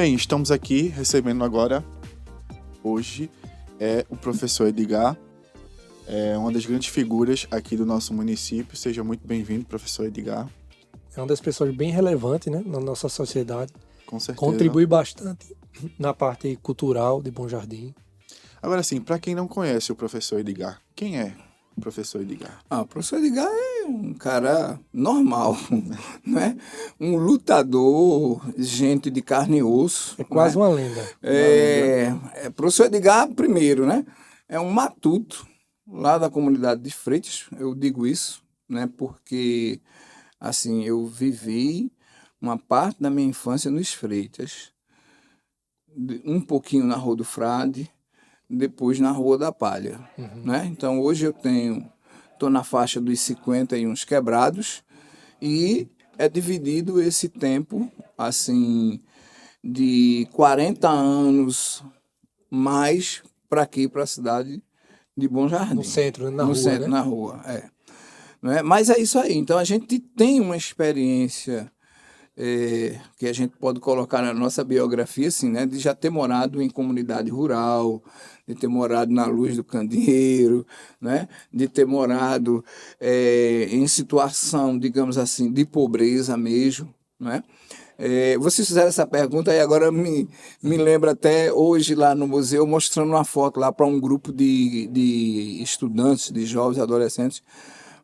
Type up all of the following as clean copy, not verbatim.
Bem, estamos aqui recebendo agora, hoje, o professor Edgar, uma das grandes figuras aqui do nosso município. Seja muito bem-vindo, professor Edgar. É uma das pessoas bem relevantes, né, na nossa sociedade. Com certeza. Contribui bastante na parte cultural de Bom Jardim. Agora sim, para quem não conhece o professor Edgar, quem é o professor Edgar? O professor Edgar é um cara normal, né? Um lutador, gente de carne e osso. É quase né? uma lenda. Professor Edgar, primeiro, né? É um matuto lá da comunidade de Freitas, eu digo isso, né? Porque, assim, eu vivi uma parte da minha infância nos Freitas, um pouquinho na Rua do Frade, depois na Rua da Palha, né? Então, hoje estou na faixa dos 50 e uns quebrados, e é dividido esse tempo, assim, de 40 anos mais para aqui, para a cidade de Bom Jardim. No centro, na no rua, centro, né? na rua, né? Mas é isso aí. Então, a gente tem uma experiência que a gente pode colocar na nossa biografia, assim, né, de já ter morado em comunidade rural, de ter morado na Luz do Candeeiro, né, de ter morado em situação, digamos assim, de pobreza mesmo, né. Vocês fizeram essa pergunta e agora me lembra até hoje lá no museu, mostrando uma foto lá para um grupo de estudantes, de jovens e adolescentes.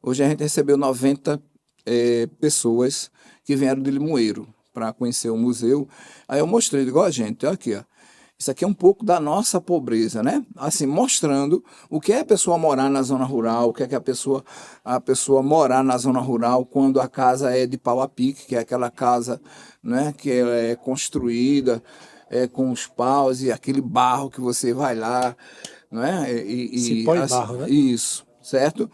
Hoje a gente recebeu 90 pessoas que vieram de Limoeiro para conhecer o museu. Aí eu mostrei, digo, gente, olha aqui, ó. Isso aqui é um pouco da nossa pobreza, né? Assim, mostrando o que é a pessoa morar na zona rural, o que é que a pessoa morar na zona rural quando a casa é de pau a pique, que é aquela casa, né, que ela é construída com os paus e aquele barro que você vai lá, né? Cipó e barro, né? Isso, certo?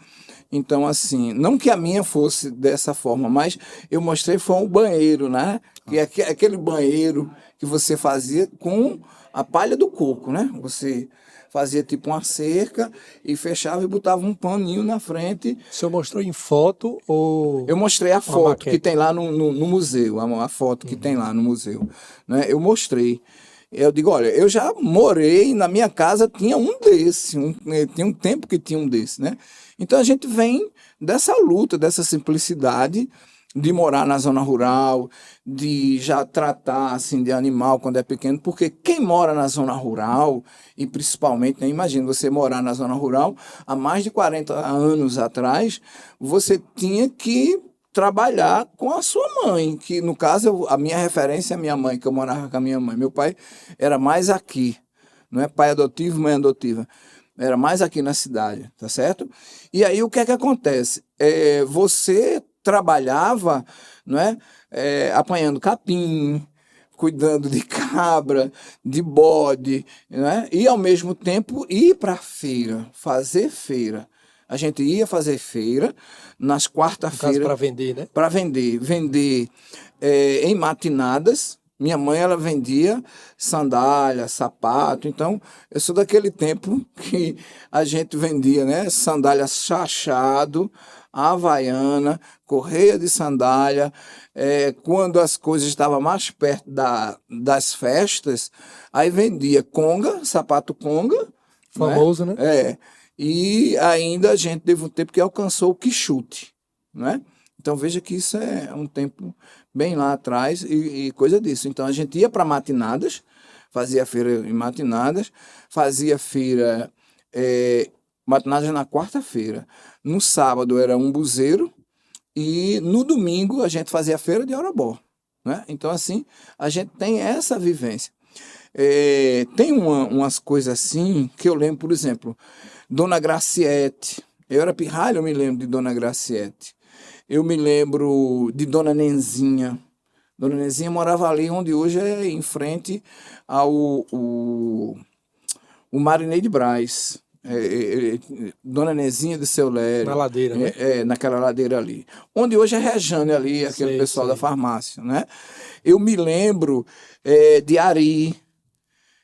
Então, assim, não que a minha fosse dessa forma, mas eu mostrei foi um banheiro, né? Que é aquele banheiro que você fazia com a palha do coco, né? Você fazia tipo uma cerca e fechava e botava um paninho na frente. O senhor mostrou em foto ou... Eu mostrei a foto maquete? que tem lá no museu, a foto que tem lá no museu, né? Eu mostrei. Eu digo, olha, eu já morei, na minha casa tinha um desse, tinha um tempo que tinha um desse, né? Então a gente vem dessa luta, dessa simplicidade de morar na zona rural, de já tratar assim de animal quando é pequeno, porque quem mora na zona rural, e principalmente, né, imagina você morar na zona rural, há mais de 40 anos atrás, você tinha que trabalhar com a sua mãe, que no caso, a minha referência é a minha mãe, que eu morava com a minha mãe. Meu pai era mais aqui, não é pai adotivo, mãe adotiva. Era mais aqui na cidade, tá certo? E aí o que é que acontece? Você trabalhava, não é? Apanhando capim, cuidando de cabra, de bode, né? E ao mesmo tempo ir para a feira, fazer feira. A gente ia fazer feira nas quarta-feiras. Para vender, né? Para vender em matinadas. Minha mãe, ela vendia sandália, sapato. Então, eu sou daquele tempo que a gente vendia, né? Sandália chachado, havaiana, correia de sandália. Quando as coisas estavam mais perto das festas, aí vendia conga, sapato conga. Famoso, né? E ainda a gente teve um tempo que alcançou o quichute, né? Então veja que isso é um tempo bem lá atrás e coisa disso. Então a gente ia para matinadas, fazia feira em matinadas, fazia feira, matinadas na quarta-feira. No sábado era um buzeiro e no domingo a gente fazia feira de Orobó, né? Então assim, a gente tem essa vivência. Tem umas coisas assim que eu lembro, por exemplo, Dona Graciete. Eu era pirralho, eu me lembro de Dona Graciete. Eu me lembro de Dona Nenzinha. Dona Nenzinha morava ali onde hoje é em frente ao o Marinei de Brás. Dona Nenzinha de Seu Lério. Na ladeira, né? Naquela ladeira ali. Onde hoje é Rejane ali, aquele pessoal da farmácia, né? Eu me lembro de Ari,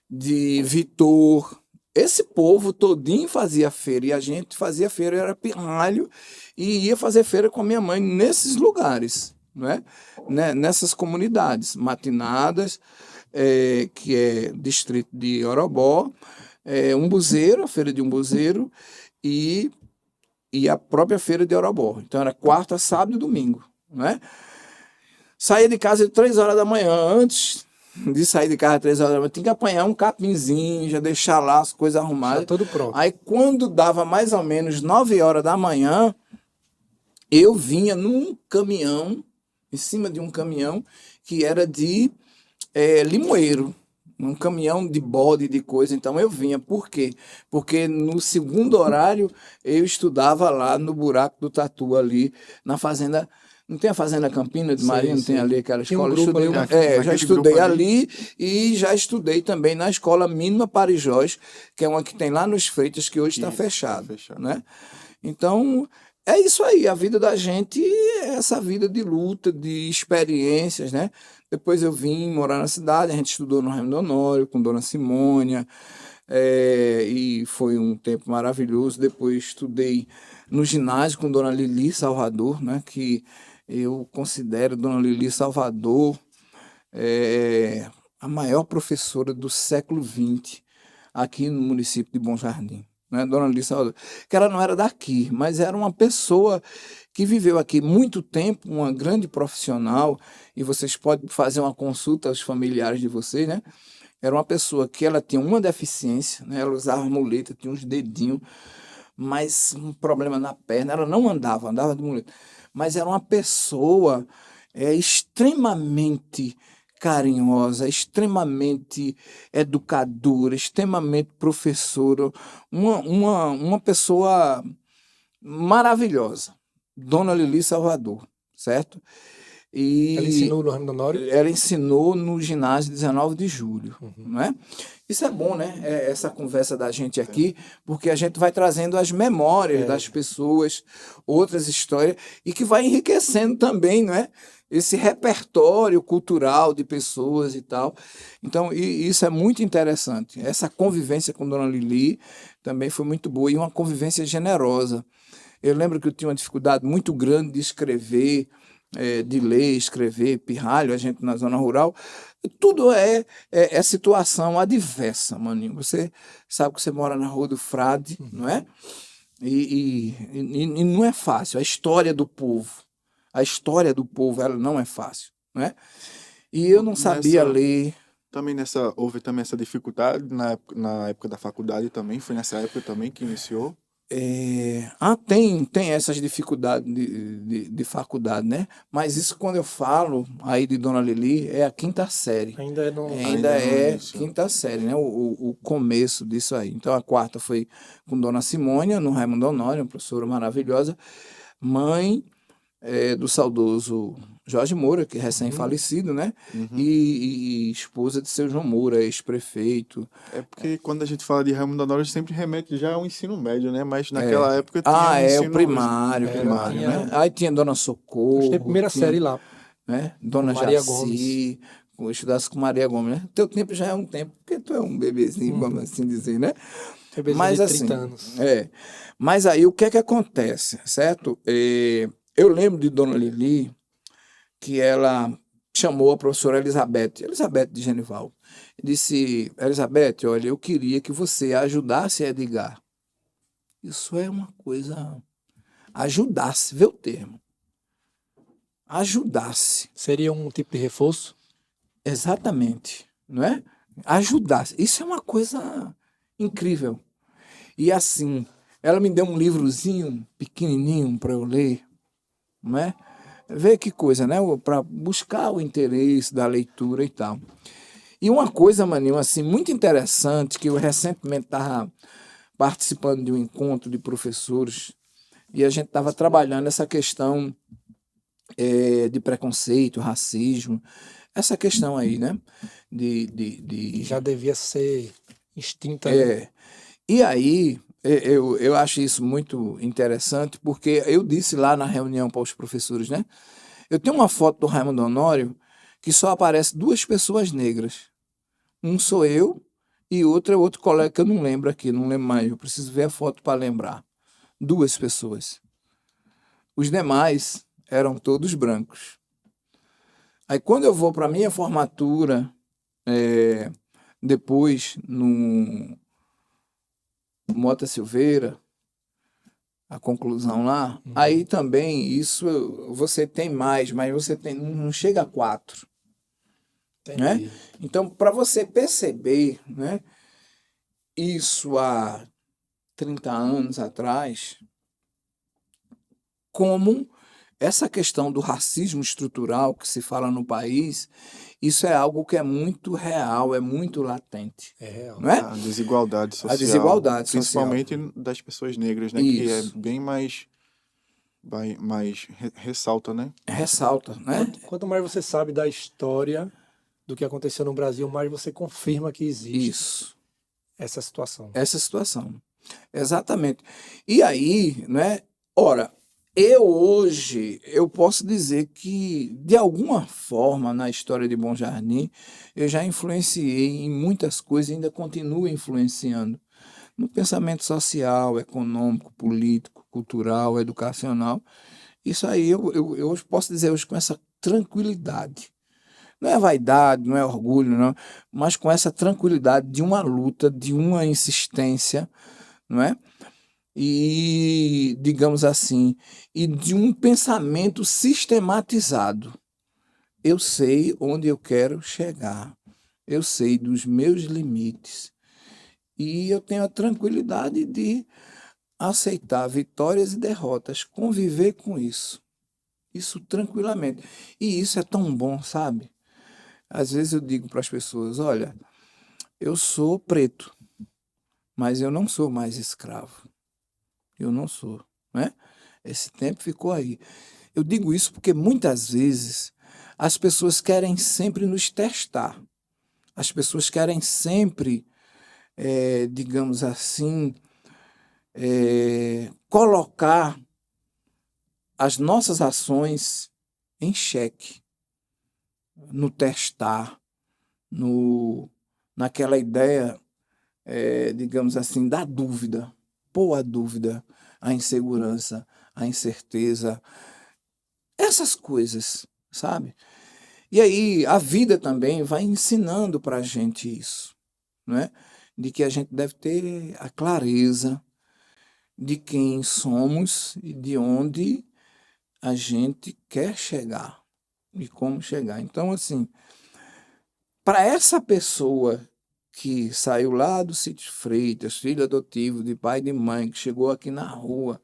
de Vitor. Esse povo todinho fazia feira, e a gente fazia feira, era pirralho, e ia fazer feira com a minha mãe nesses lugares, né? Nessas comunidades, matinadas, que é distrito de Orobó, Umbuzeiro, a feira de Umbuzeiro e a própria feira de Orobó. Então era quarta, sábado e domingo, né? Saía de casa de 3 horas da manhã. Antes de sair de casa às 3 horas da manhã, tinha que apanhar um capinzinho, já deixar lá as coisas arrumadas. Já tudo pronto. Aí, quando dava mais ou menos 9 horas da manhã, eu vinha num caminhão, em cima de um caminhão, que era de limoeiro. Um caminhão de bode, de coisa. Então, eu vinha. Por quê? Porque no segundo horário, eu estudava lá no Buraco do Tatu, ali, na fazenda... Não tem a Fazenda Campina de Maria, não tem ali aquela Tinha um escola? grupo ali, Já estudei ali e já estudei também na Escola Mínima Parijós, que é uma que tem lá nos Freitas, que hoje está fechado, né? Então, é isso aí, a vida da gente é essa vida de luta, de experiências, né? Depois eu vim morar na cidade, a gente estudou no Raimundo Honório, com Dona Simônia, e foi um tempo maravilhoso. Depois estudei no ginásio com Dona Lili Salvador, né? Que eu considero Dona Lili Salvador a maior professora do século XX aqui no município de Bom Jardim. Né? Dona Lili Salvador, que ela não era daqui, mas era uma pessoa que viveu aqui muito tempo, uma grande profissional, e vocês podem fazer uma consulta aos familiares de vocês, né? Era uma pessoa que ela tinha uma deficiência, né? Ela usava muleta, tinha uns dedinhos, mas um problema na perna, ela não andava de muleta. Mas era uma pessoa extremamente carinhosa, extremamente educadora, extremamente professora, uma pessoa maravilhosa, Dona Lili Salvador, certo? E ela ensinou no Raimundo Honório? Ela ensinou no ginásio 19 de julho, né? Isso é bom, né? Essa conversa da gente aqui, porque a gente vai trazendo as memórias das pessoas, outras histórias, e que vai enriquecendo também, não é? Esse repertório cultural de pessoas e tal. Então, isso é muito interessante. Essa convivência com Dona Lili também foi muito boa, e uma convivência generosa. Eu lembro que eu tinha uma dificuldade muito grande de escrever, de ler, escrever, pirralho, a gente na zona rural, tudo é situação adversa, maninho. Você sabe que você mora na Rua do Frade, não é? E não é fácil. A história do povo, ela não é fácil, não é? E eu não sabia ler. Também houve também essa dificuldade na época da faculdade também, foi nessa época também que iniciou? Tem essas dificuldades de faculdade, né? Mas isso, quando eu falo aí de Dona Lili, é a quinta série. Ainda é quinta série, né? O começo disso aí. Então, a quarta foi com Dona Simônia, no Raimundo Honório, uma professora maravilhosa, mãe do saudoso Jorge Moura, que é recém-falecido, né? E esposa de seu João Moura, ex-prefeito. É porque quando a gente fala de Raimundo Honório, sempre remete já ao ensino médio, né? Mas naquela época tinha o primário, né? Aí tinha Dona Socorro. Tem a primeira série lá. Né? Dona Maria Jaci, estudasse com Maria Gomes, né? Teu tempo já é um tempo, porque tu é um bebezinho, vamos assim dizer, né? Bebezinho mas de assim, 30 anos. Mas aí o que é que acontece, certo? Eu lembro de Dona Lili, que ela chamou a professora Elizabeth de Genival, e disse: Elizabeth, olha, eu queria que você ajudasse a Edgar. Isso é uma coisa... Ajudasse, vê o termo. Ajudasse. Seria um tipo de reforço? Exatamente, não é? Ajudasse. Isso é uma coisa incrível. E assim, ela me deu um livrozinho pequenininho para eu ler, não é? Vê que coisa, né? Para buscar o interesse da leitura e tal. E uma coisa, maninho, assim, muito interessante, que eu recentemente estava participando de um encontro de professores e a gente estava trabalhando essa questão de preconceito, racismo, essa questão aí, né? Já devia ser extinta. Né? E aí, eu acho isso muito interessante, porque eu disse lá na reunião para os professores, né? Eu tenho uma foto do Raimundo Honório que só aparece 2 pessoas negras. Um sou eu e outro é outro colega que eu não lembro aqui, não lembro mais. Eu preciso ver a foto para lembrar. 2 pessoas. Os demais eram todos brancos. Aí quando eu vou para a minha formatura, depois no Mota Silveira, a conclusão lá, aí também isso você tem mais, mas você não chega a 4. Né? Entendi. Então, para você perceber, né, isso há 30 anos atrás, como essa questão do racismo estrutural que se fala no país, isso é algo que é muito real, é muito latente. É real. Não é? A desigualdade social. A desigualdade principalmente social. das pessoas negras, né? Que é Isso. bem mais ressalta, né? Ressalta, né? Quanto mais você sabe da história do que aconteceu no Brasil, mais você confirma que existe Isso. essa situação. Essa situação. Exatamente. E aí, né? Ora, eu posso dizer que, de alguma forma, na história de Bom Jardim, eu já influenciei em muitas coisas e ainda continuo influenciando. No pensamento social, econômico, político, cultural, educacional. Isso aí eu posso dizer hoje com essa tranquilidade. Não é vaidade, não é orgulho, não, mas com essa tranquilidade de uma luta, de uma insistência, não é? E, digamos assim, e de um pensamento sistematizado. Eu sei onde eu quero chegar, eu sei dos meus limites, e eu tenho a tranquilidade de aceitar vitórias e derrotas, conviver com isso tranquilamente. E isso é tão bom, sabe? Às vezes eu digo para as pessoas, olha, eu sou preto, mas eu não sou mais escravo. Eu não sou, né? Esse tempo ficou aí. Eu digo isso porque muitas vezes as pessoas querem sempre nos testar. As pessoas querem sempre, digamos assim, colocar as nossas ações em xeque, no testar, naquela ideia, digamos assim, da dúvida. Pôr a dúvida, a insegurança, a incerteza, essas coisas, sabe? E aí a vida também vai ensinando para a gente isso, não é? De que a gente deve ter a clareza de quem somos e de onde a gente quer chegar e como chegar. Então, assim, para essa pessoa que saiu lá do Sítio Freitas, filho adotivo de pai e de mãe, que chegou aqui na rua,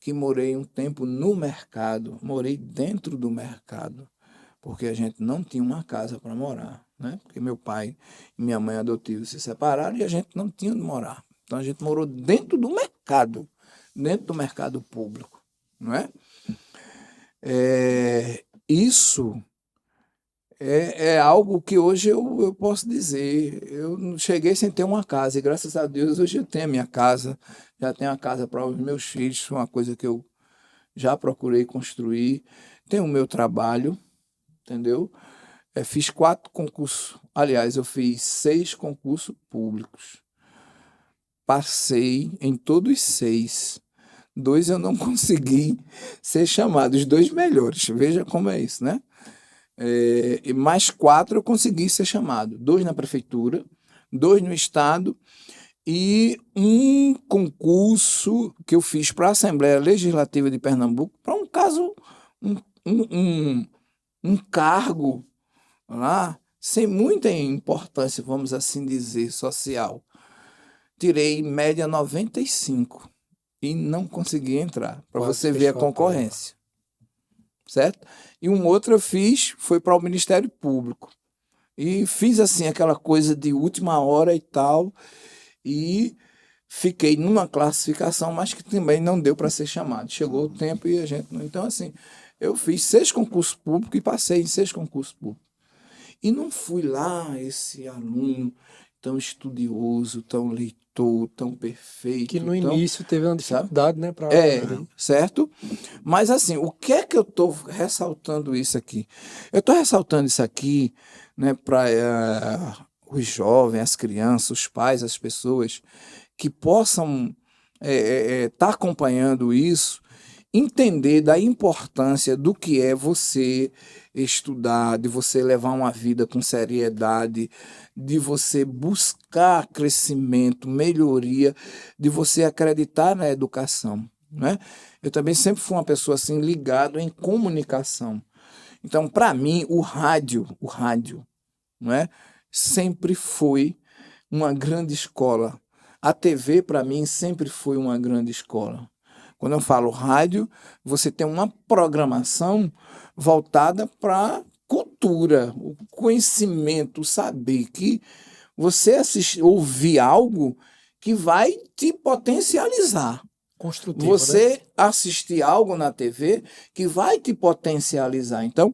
que morei um tempo no mercado, morei dentro do mercado, porque a gente não tinha uma casa para morar, né? Porque meu pai e minha mãe adotivos se separaram e a gente não tinha onde morar. Então a gente morou dentro do mercado público, não é? Isso é algo que hoje eu posso dizer. Eu não cheguei sem ter uma casa, e graças a Deus hoje eu tenho a minha casa, já tenho a casa para os meus filhos, uma coisa que eu já procurei construir. Tenho o meu trabalho, entendeu? Fiz 4 concursos, aliás, eu fiz 6 concursos públicos. Passei em todos os 6. 2 eu não consegui ser chamado, os 2 melhores. Veja como é isso, né? E mais 4 eu consegui ser chamado. 2 na prefeitura, 2 no estado e um concurso que eu fiz para a Assembleia Legislativa de Pernambuco, para um caso, um cargo lá, sem muita importância, vamos assim dizer, social. Tirei média 95 e não consegui entrar, para Quase você ver a fechou a prova. concorrência. Certo? E um outro eu fiz, foi para o Ministério Público. E fiz assim, aquela coisa de última hora e tal, e fiquei numa classificação, mas que também não deu para ser chamado. Chegou o tempo e a gente não. Então, assim, eu fiz 6 concursos públicos e passei em 6 concursos públicos. E não fui lá esse aluno tão estudioso, tão leitor, tão perfeito. Que no tão, início teve uma dificuldade, né? Certo? Mas assim, o que é que eu estou ressaltando isso aqui? Eu estou ressaltando isso aqui, né, para os jovens, as crianças, os pais, as pessoas que possam estar acompanhando isso entender da importância do que é você estudar, de você levar uma vida com seriedade, de você buscar crescimento, melhoria, de você acreditar na educação, né? Eu também sempre fui uma pessoa assim ligado em comunicação. Então, para mim, o rádio, não é? Sempre foi uma grande escola. A TV, para mim, sempre foi uma grande escola. Quando eu falo rádio, você tem uma programação voltada para cultura, o conhecimento, o saber que você ouvir algo que vai te potencializar. Construtivo, né? Você assistir algo na TV que vai te potencializar. Então,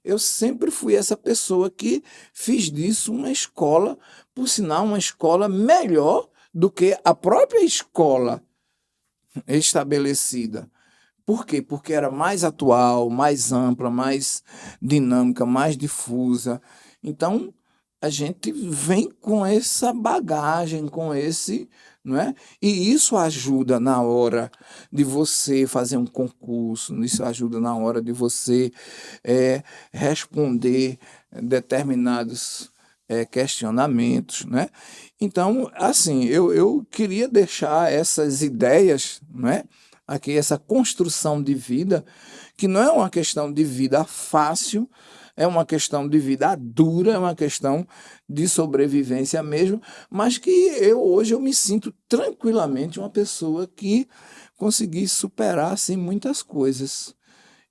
eu sempre fui essa pessoa que fiz disso uma escola, por sinal, uma escola melhor do que a própria escola estabelecida. Por quê? Porque era mais atual, mais ampla, mais dinâmica, mais difusa. Então, a gente vem com essa bagagem, com esse, não é? E isso ajuda na hora de você fazer um concurso, isso ajuda na hora de você responder determinados questionamentos, né? Então, assim, eu queria deixar essas ideias, né? Aqui, essa construção de vida, que não é uma questão de vida fácil, é uma questão de vida dura, é uma questão de sobrevivência mesmo, mas que hoje eu me sinto tranquilamente uma pessoa que consegui superar assim, muitas coisas.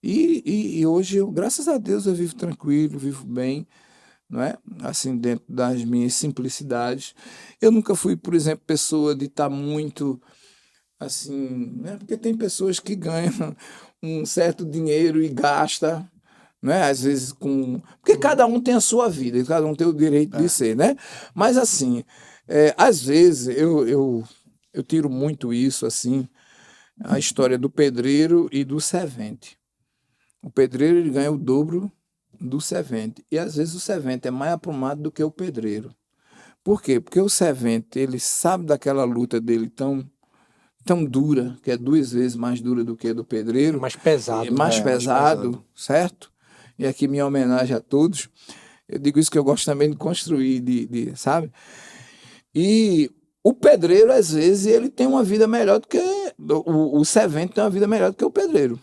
E hoje, graças a Deus, eu vivo tranquilo, vivo bem, não é? Assim, dentro das minhas simplicidades. Eu nunca fui, por exemplo, pessoa de estar muito assim, né? Porque tem pessoas que ganham um certo dinheiro e gasta, né? Às vezes com... Porque cada um tem a sua vida, cada um tem o direito de ser, né? Mas assim, às vezes eu tiro muito isso, assim, a história do pedreiro e do servente. O pedreiro ele ganha o dobro do servente. E às vezes o servente é mais aprumado do que o pedreiro. Por quê? Porque o servente, ele sabe daquela luta dele tão dura, que é 2 vezes mais dura do que a do pedreiro. Mais pesado. É mais mais pesado, pesado. certo? E aqui minha homenagem a todos. Eu digo isso que eu gosto também de construir, sabe? E o pedreiro, às vezes, ele tem uma vida melhor do que... O servente tem uma vida melhor do que o pedreiro.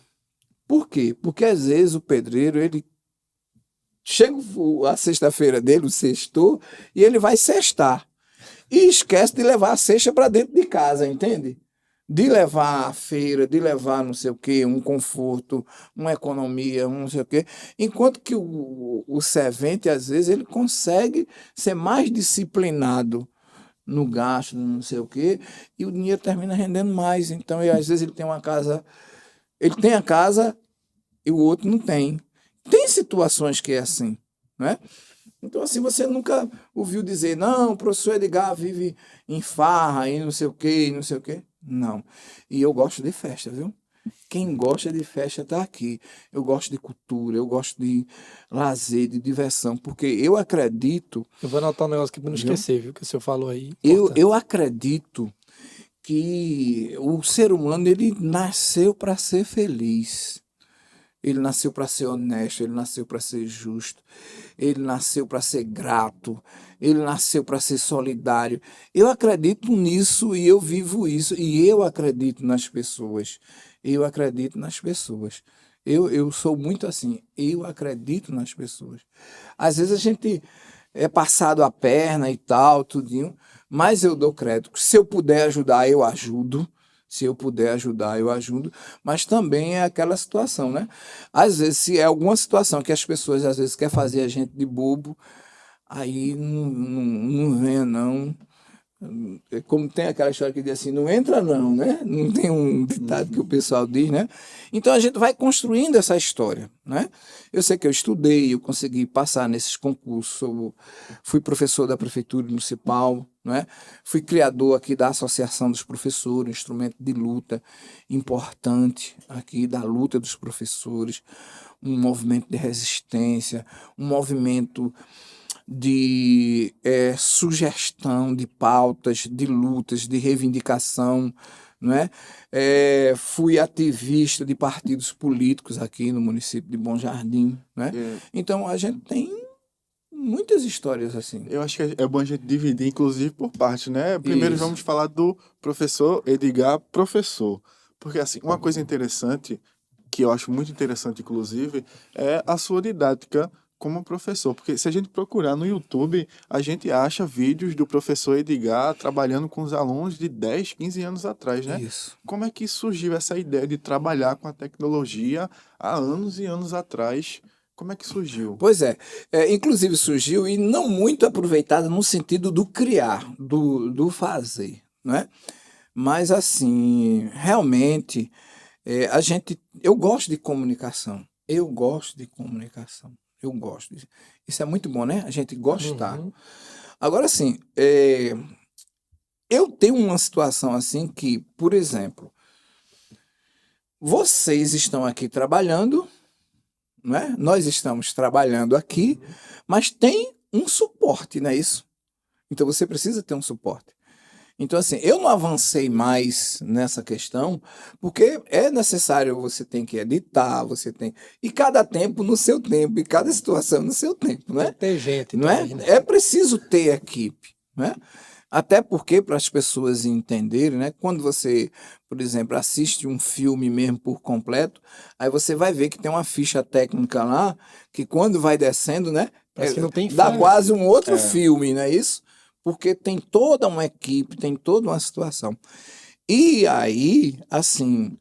Por quê? Porque, às vezes, o pedreiro, ele chega a sexta-feira dele, o sextou, e ele vai cestar. E esquece de levar a cesta para dentro de casa, entende? De levar a feira, de levar não sei o quê, um conforto, uma economia, um não sei o quê. Enquanto que o servente, às vezes, ele consegue ser mais disciplinado no gasto, não sei o quê, e o dinheiro termina rendendo mais. Então, às vezes, ele tem uma casa, ele tem a casa e o outro não tem. Tem situações que é assim, né? Então, assim, você nunca ouviu dizer, não, o professor Edgar vive em farra e não sei o quê, e não sei o quê. Não. E eu gosto de festa, viu? Quem gosta de festa está aqui. Eu gosto de cultura, eu gosto de lazer, de diversão, porque eu acredito... Eu vou anotar um negócio aqui para não Viu? esquecer, viu? Que o senhor falou aí. Eu acredito que o ser humano, ele nasceu para ser feliz. Ele nasceu para ser honesto, ele nasceu para ser justo, ele nasceu para ser grato, ele nasceu para ser solidário. Eu acredito nisso e eu vivo isso, e eu acredito nas pessoas. Eu acredito nas pessoas. Eu sou muito assim, eu acredito nas pessoas. Às vezes a gente é passado a perna e tal, tudinho, mas eu dou crédito. Se eu puder ajudar, eu ajudo. Se eu puder ajudar, eu ajudo. Mas também é aquela situação, né? Às vezes, se é alguma situação que as pessoas às vezes querem fazer a gente de bobo, aí não venha, não. Como tem aquela história que diz assim, não entra não, né? Não tem um ditado que o pessoal diz, né? Então a gente vai construindo essa história, né? Eu sei que eu estudei, eu consegui passar nesses concursos, eu fui professor da Prefeitura Municipal, né? Fui criador aqui da Associação dos Professores, um instrumento de luta importante aqui da luta dos professores, um movimento de resistência, um movimento de sugestão de pautas, de lutas, de reivindicação, não é? Fui ativista de partidos políticos aqui no município de Bom Jardim, né? Então a gente tem muitas histórias assim. Eu acho que é bom a gente dividir, inclusive, por parte, né? Primeiro Isso. vamos falar do professor Edgar, professor. Porque, assim, uma coisa interessante, que eu acho muito interessante, inclusive, é a sua didática como professor. Porque se a gente procurar no YouTube, a gente acha vídeos do professor Edgar trabalhando com os alunos de 10, 15 anos atrás, né? Isso. Como é que surgiu essa ideia de trabalhar com a tecnologia há anos e anos atrás? Como é que surgiu? Pois é, inclusive surgiu e não muito aproveitada no sentido do criar, do fazer, né? Mas assim, realmente, eu gosto de comunicação, eu gosto de comunicação, eu gosto. Isso é muito bom, né? A gente gostar. Uhum. Agora, assim, eu tenho uma situação assim que, por exemplo, vocês estão aqui trabalhando, não é? Nós estamos trabalhando aqui, mas tem um suporte, não é isso? Então você precisa ter um suporte. Então, assim, eu não avancei mais nessa questão, porque é necessário, você tem que editar, você tem. E cada tempo no seu tempo, e cada situação no seu tempo, não Tem é? que ter gente Não é? também, né? É preciso ter equipe, não é? Até porque, para as pessoas entenderem, né? Quando você, por exemplo, assiste um filme mesmo por completo, aí você vai ver que tem uma ficha técnica lá, que quando vai descendo, né? Parece que não tem Dá fim. quase um outro É. filme, não é isso? Porque tem toda uma equipe, tem toda uma situação. E aí, assim,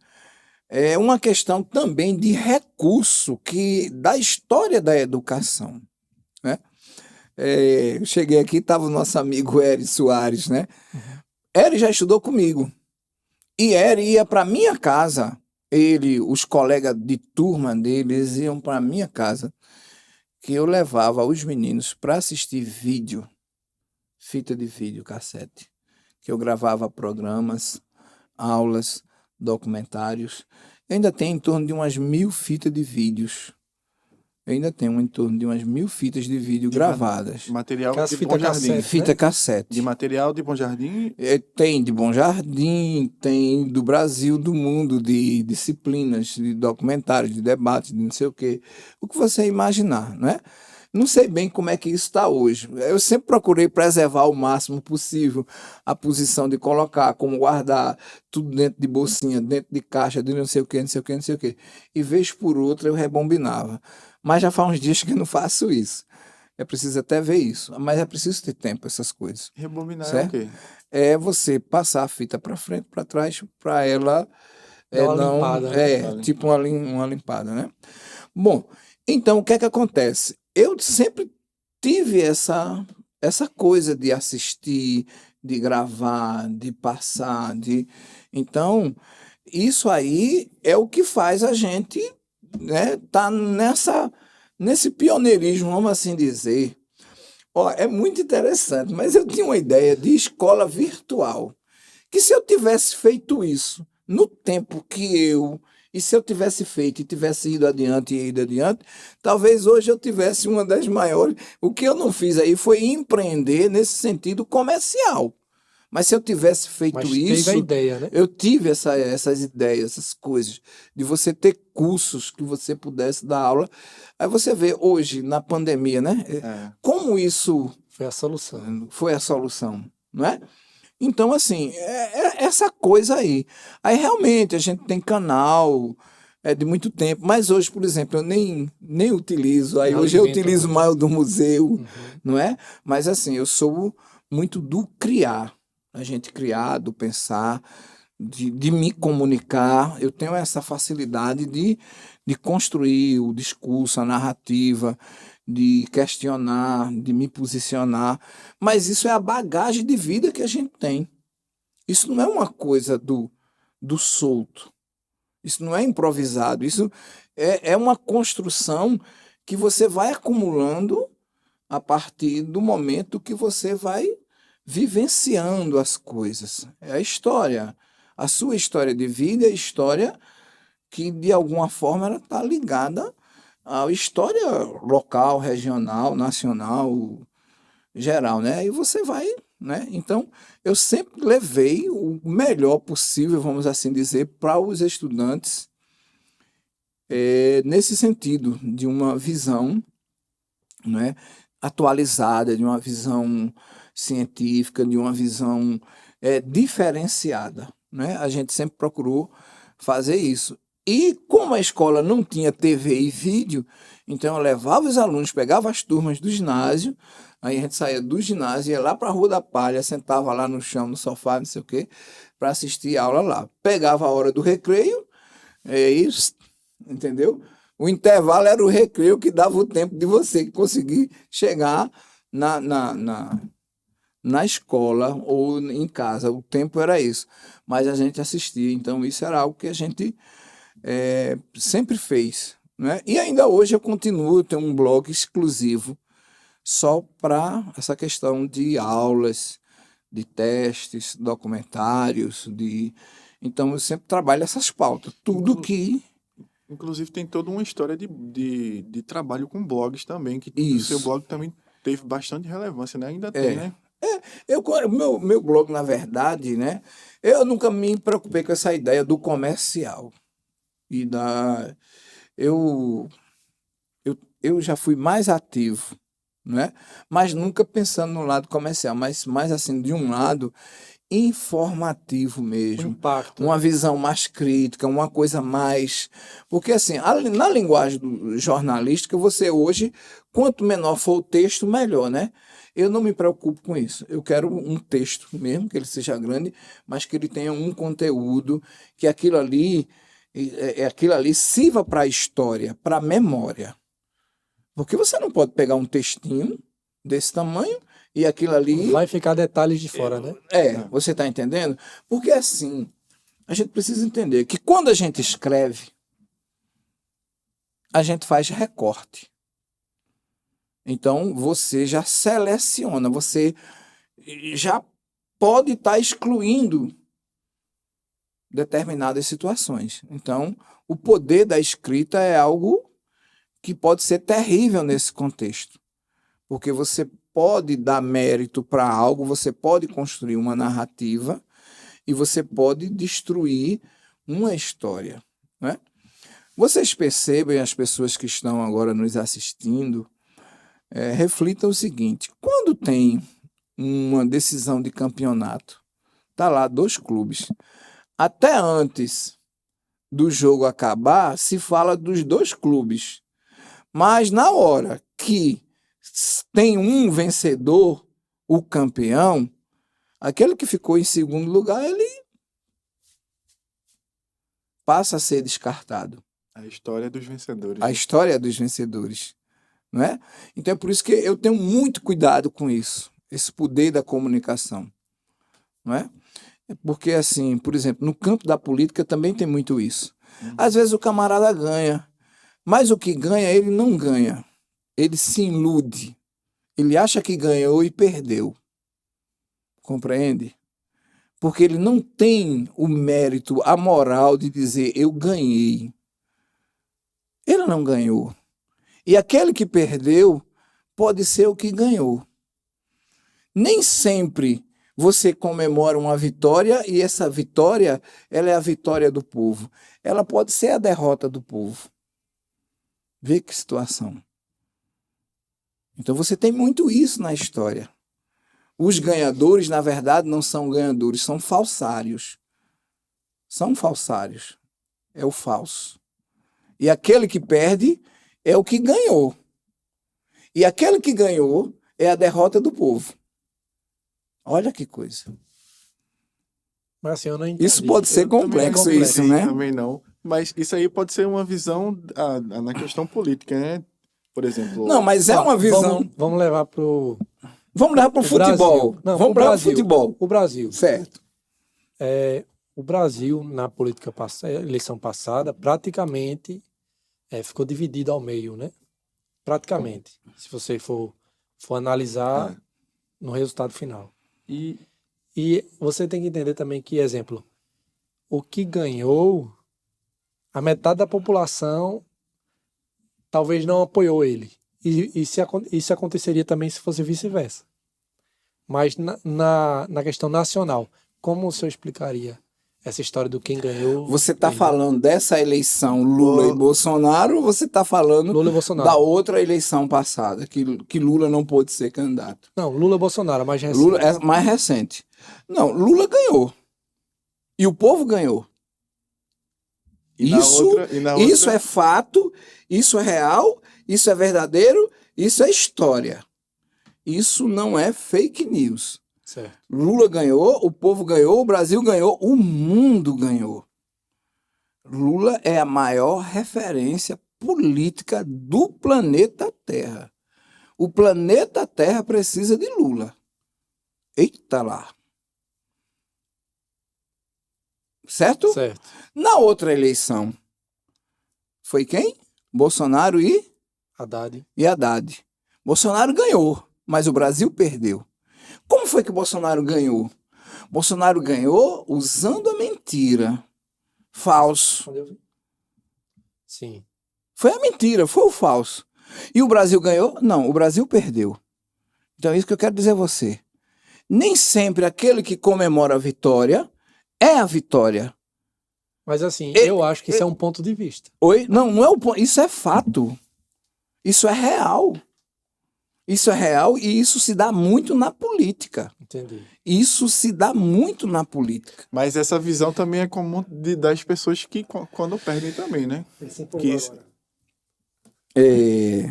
é uma questão também de recurso da história da educação, né? Eu cheguei aqui, estava o nosso amigo Eri Soares, né? Eri já estudou comigo. E Eri ia para minha casa. Ele, os colegas de turma deles iam para minha casa, que eu levava os meninos para assistir vídeo, fita de vídeo, cassete, que eu gravava programas, aulas, documentários. Eu ainda tenho em torno de umas 1000 fitas de vídeos. Eu ainda tenho em torno de umas 1000 fitas de vídeo gravadas. Material Aquelas de fitas Bom Jardim. cassete. Fita né? cassete. De material de Bom Jardim. Tem de Bom Jardim, tem do Brasil, do mundo, de disciplinas, de documentários, de debates, de não sei o quê. O que você imaginar, né? Não sei bem como é que isso está hoje. Eu sempre procurei preservar o máximo possível a posição de colocar, como guardar tudo dentro de bolsinha, dentro de caixa, de não sei o quê, não sei o quê, não sei o quê. E vez por outra eu rebobinava. Mas já faz uns dias que eu não faço isso. É preciso até ver isso. Mas é preciso ter tempo, essas coisas. Rebobinar Certo? é o quê? É você passar a fita para frente, para trás, para ela Dá uma não. limpada, né? Tipo uma limpada, né? Bom, então o que é que acontece? Eu sempre tive essa coisa de assistir, de gravar, de passar, de. Então, isso aí é o que faz a gente, né, tá nesse pioneirismo, vamos assim dizer. Ó, é muito interessante, mas eu tinha uma ideia de escola virtual. Que se eu tivesse feito isso no tempo e se eu tivesse feito e tivesse ido adiante, talvez hoje eu tivesse uma das maiores. O que eu não fiz aí foi empreender nesse sentido comercial. Mas se eu tivesse feito Mas isso, teve a ideia, né? eu tive essas ideias, essas coisas, de você ter cursos que você pudesse dar aula. Aí você vê hoje, na pandemia, né? Como isso Foi a solução. foi a solução, não é? Então, assim, é essa coisa aí. Aí, realmente, a gente tem canal de muito tempo, mas hoje, por exemplo, eu nem utilizo. Aí, Não hoje eu alimenta utilizo muito. mais o do museu, não é? Mas, assim, eu sou muito do criar. A gente criar, do pensar, de me comunicar. Eu tenho essa facilidade de construir o discurso, a narrativa, de questionar, de me posicionar. Mas isso é a bagagem de vida que a gente tem. Isso não é uma coisa do solto. Isso não é improvisado. Isso é uma construção que você vai acumulando a partir do momento que você vai vivenciando as coisas. É a história. A sua história de vida é a história que, de alguma forma, ela está ligada à história local, regional, nacional, geral, né? E você vai né? Então, eu sempre levei o melhor possível, vamos assim dizer, para os estudantes, nesse sentido, de uma visão, né, atualizada, de uma visão científica, de uma visão diferenciada, né? A gente sempre procurou fazer isso. E como a escola não tinha TV e vídeo, então eu levava os alunos, pegava as turmas do ginásio, aí a gente saía do ginásio, ia lá para a Rua da Palha, sentava lá no chão, no sofá, não sei o quê, para assistir a aula lá. Pegava a hora do recreio, é isso, entendeu? O intervalo era o recreio que dava o tempo de você conseguir chegar na escola ou em casa. O tempo era isso. Mas a gente assistia. Então, isso era algo que a gente sempre fez, né? E ainda hoje eu continuo, eu tenho um blog exclusivo só para essa questão de aulas, de testes, documentários, Então, eu sempre trabalho essas pautas. Tudo que... Inclusive, tem toda uma história de trabalho com blogs também, que o seu Isso. blog também teve bastante relevância, né? Ainda tem, né? Meu blog, na verdade, né? Eu nunca me preocupei com essa ideia do comercial. E eu já fui mais ativo, né? Mas nunca pensando no lado comercial, mas mais assim, de um lado informativo O mesmo. impacto. Uma visão mais crítica, uma coisa mais... Porque, assim, na linguagem jornalística, você hoje, quanto menor for o texto, melhor, né? Eu não me preocupo com isso. Eu quero um texto mesmo, que ele seja grande, mas que ele tenha um conteúdo, que aquilo ali sirva para a história, para a memória. Porque você não pode pegar um textinho desse tamanho e aquilo ali... Vai ficar detalhes de fora, né? Você está entendendo? Porque assim, a gente precisa entender que quando a gente escreve, a gente faz recorte. Então, você já seleciona, você já pode estar excluindo determinadas situações. Então, o poder da escrita é algo que pode ser terrível nesse contexto, porque você pode dar mérito para algo, você pode construir uma narrativa e você pode destruir uma história, né? Vocês percebem, as pessoas que estão agora nos assistindo, reflitam o seguinte: quando tem uma decisão de campeonato, tá lá 2 clubes, até antes do jogo acabar, se fala dos 2 clubes, mas na hora que tem um vencedor, o campeão, aquele que ficou em segundo lugar, ele passa a ser descartado. A história dos vencedores. A história dos vencedores, não é? Então é por isso que eu tenho muito cuidado com isso, esse poder da comunicação, não é? Porque, assim, por exemplo, no campo da política também tem muito isso. Às vezes o camarada ganha, mas o que ganha, ele não ganha. Ele se ilude. Ele acha que ganhou e perdeu. Compreende? Porque ele não tem o mérito, a moral de dizer eu ganhei. Ele não ganhou. E aquele que perdeu pode ser o que ganhou. Nem sempre você comemora uma vitória e essa vitória, ela é a vitória do povo. Ela pode ser a derrota do povo. Vê que situação. Então você tem muito isso na história. Os ganhadores, na verdade, não são ganhadores, são falsários. São falsários. É o falso. E aquele que perde é o que ganhou. E aquele que ganhou é a derrota do povo. Olha que coisa. Mas assim, eu não entendi. Isso pode ser complexo, isso, né? Também não. Mas isso aí pode ser uma visão na questão política, né? Por exemplo... Não, mas é uma visão... Vamos levar pro... Vamos lá para o futebol. Brasil. Não, vamos para o futebol. O Brasil. Certo. O Brasil, na política eleição passada, praticamente ficou dividido ao meio, né? Praticamente. Se você for analisar no resultado final. E você tem que entender também que, exemplo, o que ganhou, a metade da população talvez não apoiou ele. E isso aconteceria também se fosse vice-versa. Mas na questão nacional, como o senhor explicaria essa história do quem ganhou? Você está perdeu? falando dessa eleição Lula e Bolsonaro ou você está falando Lula e Bolsonaro. da outra eleição passada, que Lula não pôde ser candidato? Não, Lula e Bolsonaro, mais recente. Lula é mais recente. Não, Lula ganhou. E o povo ganhou. E na Isso, outra- e na isso outra- é fato, isso é real, isso é verdadeiro, isso é história. Isso não é fake news. Certo. Lula ganhou, o povo ganhou, o Brasil ganhou, o mundo ganhou. Lula é a maior referência política do planeta Terra. O planeta Terra precisa de Lula. Eita lá. Certo? Certo. Na outra eleição, foi quem? Bolsonaro Haddad. e Haddad. Bolsonaro ganhou, mas o Brasil perdeu. Como foi que Bolsonaro ganhou? Bolsonaro ganhou usando a mentira. Falso. Quando eu vi. Sim. Foi a mentira, foi o falso. E o Brasil ganhou? Não, o Brasil perdeu. Então é isso que eu quero dizer a você. Nem sempre aquele que comemora a vitória é a vitória. Mas assim, eu acho que isso é um ponto de vista. Oi? Não, não é o ponto. Isso é fato. Isso é real. Isso é real e isso se dá muito na política. Entendi. Isso se dá muito na política. Mas essa visão também é comum das pessoas que quando perdem também, né? Que isso- É...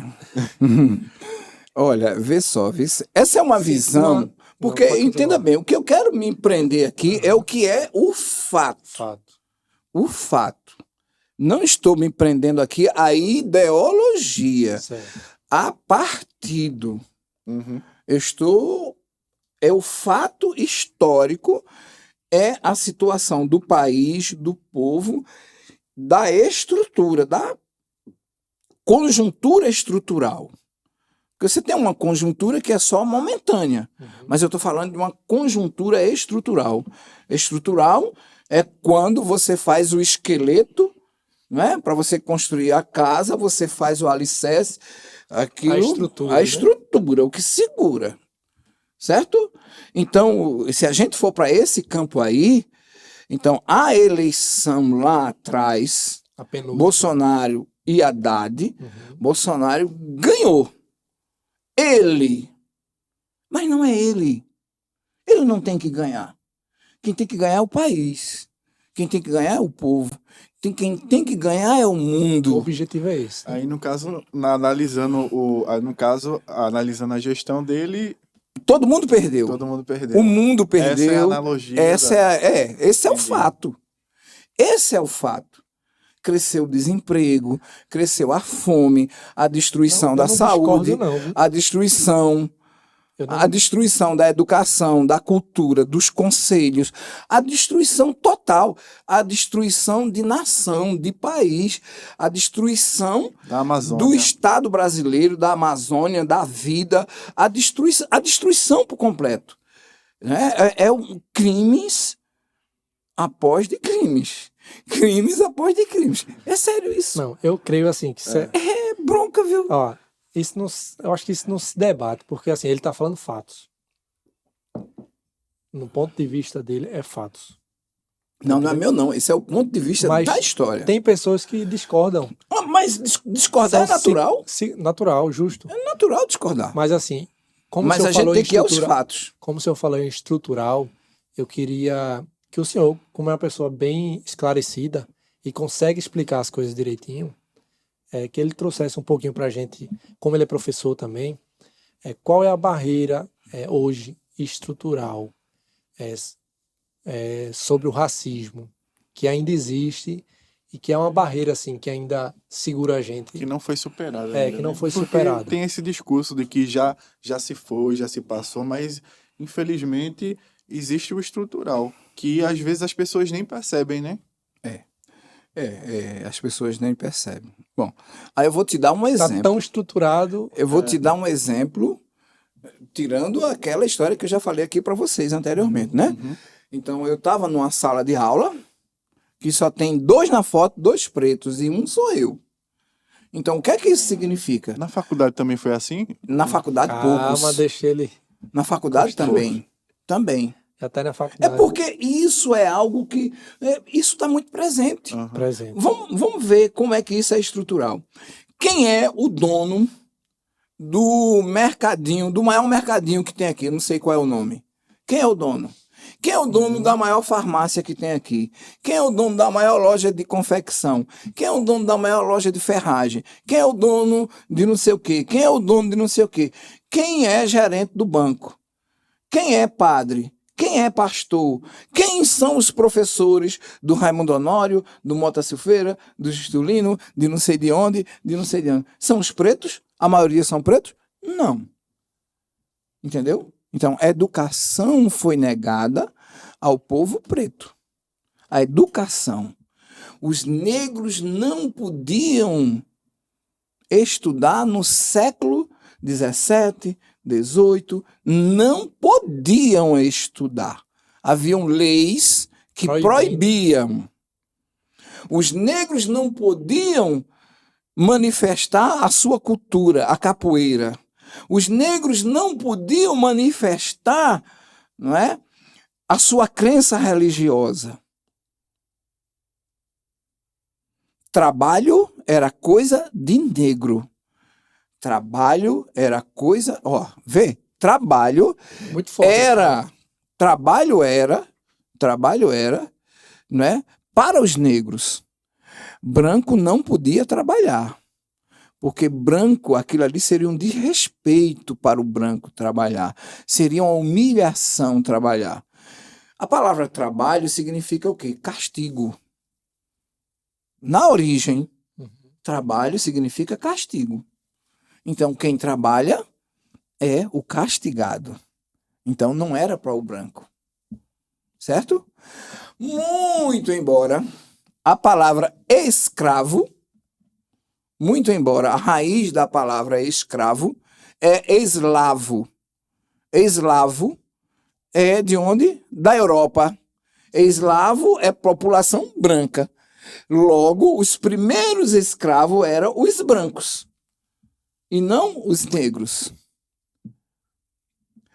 Olha, vê só. Essa é uma visão. não, Porque, pode entenda continuar. bem, o que eu quero me empreender aqui é o que é o fato. Fato. O fato. Não estou me prendendo aqui à ideologia, Certo. a partido. Uhum. Eu estou. É o fato histórico, é a situação do país, do povo, da estrutura, da conjuntura estrutural. Porque você tem uma conjuntura que é só momentânea, mas eu estou falando de uma conjuntura estrutural. Estrutural é quando você faz o esqueleto, né? Para você construir a casa, você faz o alicerce, aquilo, A estrutura, a né? estrutura, o que segura, certo? Então, se a gente for para esse campo aí, então a eleição lá atrás, A penúltima. Bolsonaro e Haddad, Uhum. Bolsonaro ganhou. Ele. Mas não é ele. Ele não tem que ganhar. Quem tem que ganhar é o país. Quem tem que ganhar é o povo. Quem tem que ganhar é o O mundo. objetivo é esse. Né? Aí, no caso, analisando a gestão dele, Todo mundo perdeu. todo mundo perdeu. O mundo perdeu. Essa é a analogia. Esse é o Entendi. fato. Esse é o fato. Cresceu o desemprego, cresceu a fome, a destruição Eu da não saúde, discordo, não, viu? a destruição. Eu não- A destruição da educação, da cultura, dos conselhos, a destruição total, a destruição de nação, de país, a destruição Da Amazônia. do Estado brasileiro, da Amazônia, da vida, a destruição por completo. Né? Crimes após de crimes. Crimes após de crimes. É sério isso. Não, eu creio assim que isso É bronca, viu? ó, isso não, eu acho que isso não se debate, porque assim, ele está falando fatos. No ponto de vista dele, é fatos. Não, não é meu, não. Esse é o ponto de vista Mas da história. tem pessoas que discordam. Mas discordar é São natural? Natural, justo. É natural discordar. Mas assim, como o Mas senhor a gente falou tem em que ir aos estrutura- fatos. como o senhor falou em estrutural, eu queria que o senhor, como é uma pessoa bem esclarecida e consegue explicar as coisas direitinho, que ele trouxesse um pouquinho para a gente, como ele é professor também, qual é a barreira hoje estrutural sobre o racismo que ainda existe e que é uma barreira assim que ainda segura a gente. Que não foi superada. Que não foi Porque superado. tem esse discurso de que já se foi, já se passou, mas infelizmente existe o estrutural, que às vezes as pessoas nem percebem, né? As pessoas nem percebem. Bom, aí eu vou te dar um Está exemplo. tão estruturado. Eu vou te dar um exemplo, tirando aquela história que eu já falei aqui para vocês anteriormente, né? Então, eu estava numa sala de aula que só tem 2 na foto, 2 pretos e um sou eu. Então, o que é que isso significa? Na faculdade também foi assim? Na faculdade, poucos. Calma, deixa ele. Na faculdade Gostoso. também. Também. Até na É faculdade. porque isso é algo que... isso está muito presente. Aham. Presente. Vamos ver como é que isso é estrutural. Quem é o dono do mercadinho, do maior mercadinho que tem aqui? Não sei qual é o nome. Quem é o dono? Quem é o dono da maior farmácia que tem aqui? Quem é o dono da maior loja de confecção? Quem é o dono da maior loja de ferragem? Quem é o dono de não sei o quê? Quem é o dono de não sei o quê? Quem é gerente do banco? Quem é padre? Quem é pastor? Quem são os professores do Raimundo Honório, do Mota Silveira, do Justulino, de não sei de onde, de não sei de onde? São os pretos? A maioria são pretos? Não. Entendeu? Então, a educação foi negada ao povo preto. A educação. Os negros não podiam estudar no século XVII, XVIII, não podiam estudar. Haviam leis que proibiam. Os negros não podiam manifestar a sua cultura, a capoeira. Os negros não podiam manifestar, não é, a sua crença religiosa. Trabalho era coisa de negro. Trabalho era coisa... Ó, vê, trabalho Muito forte. era... Trabalho era, né, para os negros. Branco não podia trabalhar. Porque branco, aquilo ali seria um desrespeito para o branco trabalhar. Seria uma humilhação trabalhar. A palavra trabalho significa o quê? Castigo. Na origem, trabalho significa castigo. Então, quem trabalha é o castigado. Então, não era para o branco. Certo? Muito embora a palavra escravo, muito embora a raiz da palavra escravo é eslavo. Eslavo é de onde? Da Europa. Eslavo é população branca. Logo, os primeiros escravos eram os brancos e não os negros.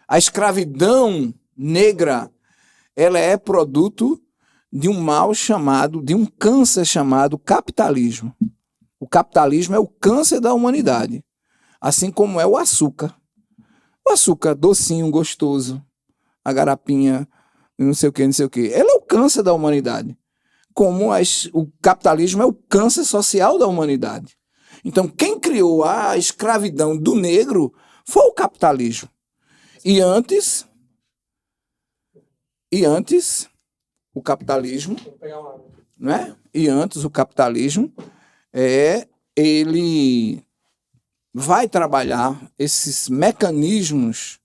A escravidão negra, ela é produto de um mal chamado, de um câncer chamado capitalismo. O capitalismo é o câncer da humanidade, assim como é o açúcar. O açúcar docinho, gostoso, a garapinha, não sei o que, não sei o que. Ela é o câncer da humanidade. Como o capitalismo é o câncer social da humanidade. Então, quem criou a escravidão do negro foi o capitalismo. E antes, o capitalismo, né? E antes o capitalismo, ele vai trabalhar esses mecanismos,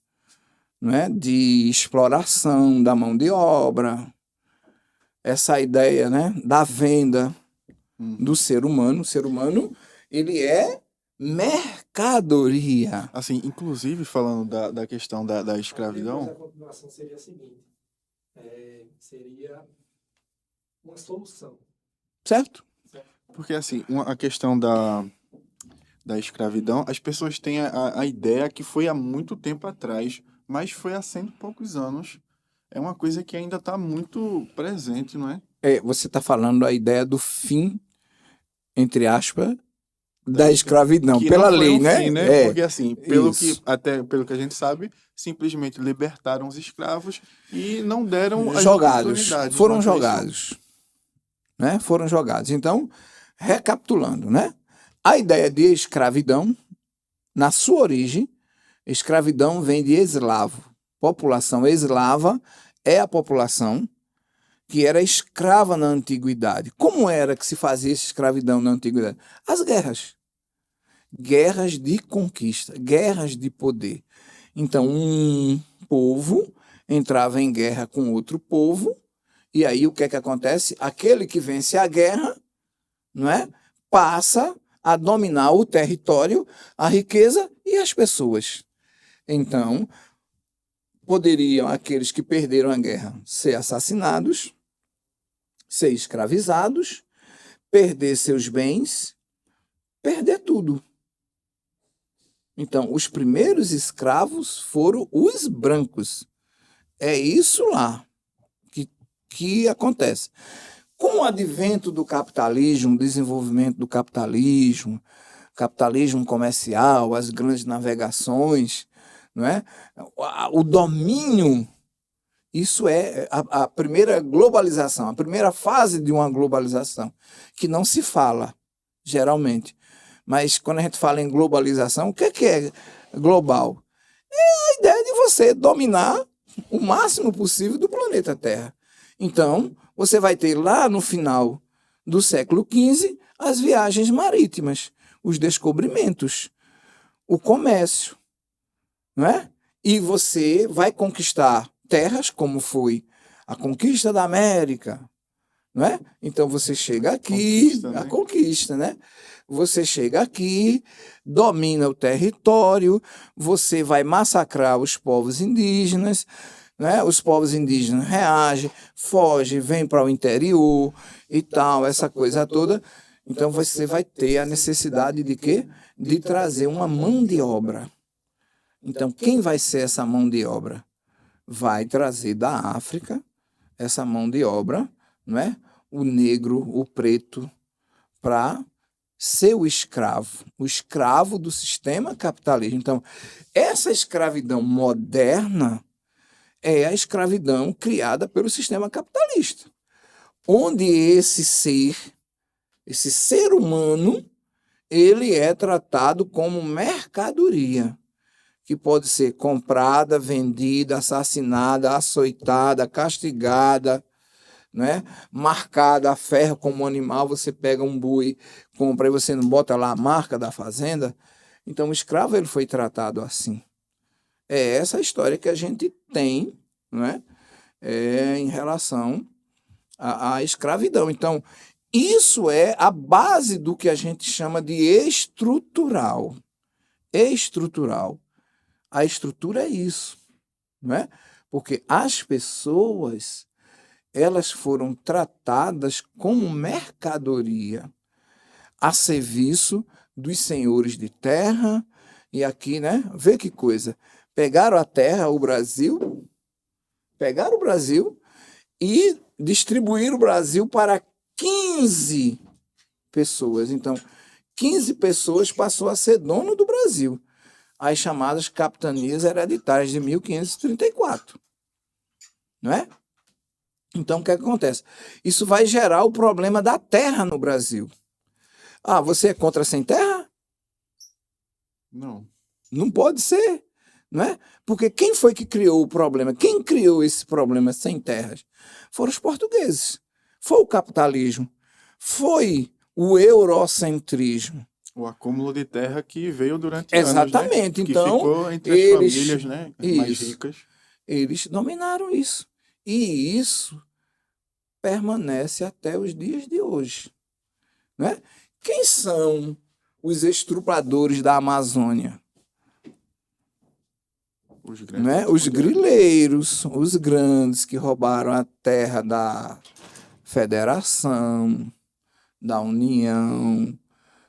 né, de exploração da mão de obra, essa ideia, né, da venda do ser humano. O ser humano, ele é mercadoria. Assim, inclusive, falando da questão da Depois escravidão, a continuação seria a seguinte. Seria uma solução. Certo? porque assim, a questão da escravidão, as pessoas têm a ideia que foi há muito tempo atrás, mas foi há 100 e poucos anos. É uma coisa que ainda está muito presente, não é? Você está falando a ideia do fim, entre aspas, da escravidão, Que pela não foi lei, um né? fim, né? Porque assim, pelo isso. que a gente sabe, simplesmente libertaram os escravos e não deram as Jogados, oportunidades. foram não foi isso? jogados, né? Foram jogados. Então, recapitulando, né? A ideia de escravidão, na sua origem, escravidão vem de eslavo. População eslava é a população que era escrava na antiguidade. Como era que se fazia essa escravidão na antiguidade? As guerras. Guerras de conquista, guerras de poder. Então, um povo entrava em guerra com outro povo, e aí o que é que acontece? Aquele que vence a guerra, não é? Passa a dominar o território, a riqueza e as pessoas. Então, poderiam aqueles que perderam a guerra ser assassinados, ser escravizados, perder seus bens, perder tudo. Então, os primeiros escravos foram os brancos. É isso lá que acontece. Com o advento do capitalismo, o desenvolvimento do capitalismo comercial, as grandes navegações, não é? O domínio, isso é a primeira globalização, a primeira fase de uma globalização, que não se fala, geralmente. Mas quando a gente fala em globalização, o que é global? A ideia de você dominar o máximo possível do planeta Terra. Então, você vai ter lá no final do século XV as viagens marítimas, os descobrimentos, o comércio, não é? E você vai conquistar terras, como foi a conquista da América, não é? Então você chega aqui, a conquista, né? Você chega aqui, domina o território, você vai massacrar os povos indígenas, né? Os povos indígenas reagem, fogem, vêm para o interior e tal, essa coisa toda. Então você vai ter a necessidade de quê? De trazer uma mão de obra. Então quem vai ser essa mão de obra? Vai trazer da África essa mão de obra, não é? O negro, o preto, para ser o escravo do sistema capitalista. Então, essa escravidão moderna é a escravidão criada pelo sistema capitalista, onde esse ser humano, ele é tratado como mercadoria, que pode ser comprada, vendida, assassinada, açoitada, castigada, né? Marcada a ferro como animal. Você pega um boi, compra e você não bota lá a marca da fazenda. Então o escravo ele foi tratado assim. É essa a história que a gente tem, né? Em relação à escravidão. Então isso é a base do que a gente chama de estrutural. Estrutural. A estrutura é isso, não é? Porque as pessoas, elas foram tratadas como mercadoria a serviço dos senhores de terra. E aqui, né? Vê que coisa. Pegaram a terra, pegaram o Brasil e distribuíram o Brasil para 15 pessoas. Então, 15 pessoas passou a ser dono do Brasil. As chamadas capitanias hereditárias de 1534. Não é? Então, o que acontece? Isso vai gerar o problema da terra no Brasil. Ah, você é contra sem terra? Não. Não pode ser, não é? Porque quem foi que criou o problema? Quem criou esse problema sem terras? Foram os portugueses. Foi o capitalismo. Foi o eurocentrismo. O acúmulo de terra que veio durante Exatamente. anos, né? Então, que ficou entre as famílias, né, mais ricas. Eles dominaram isso. E isso permanece até os dias de hoje. Né? Quem são os estupradores da Amazônia? Né? Os grileiros, os grandes que roubaram a terra da Federação, da União.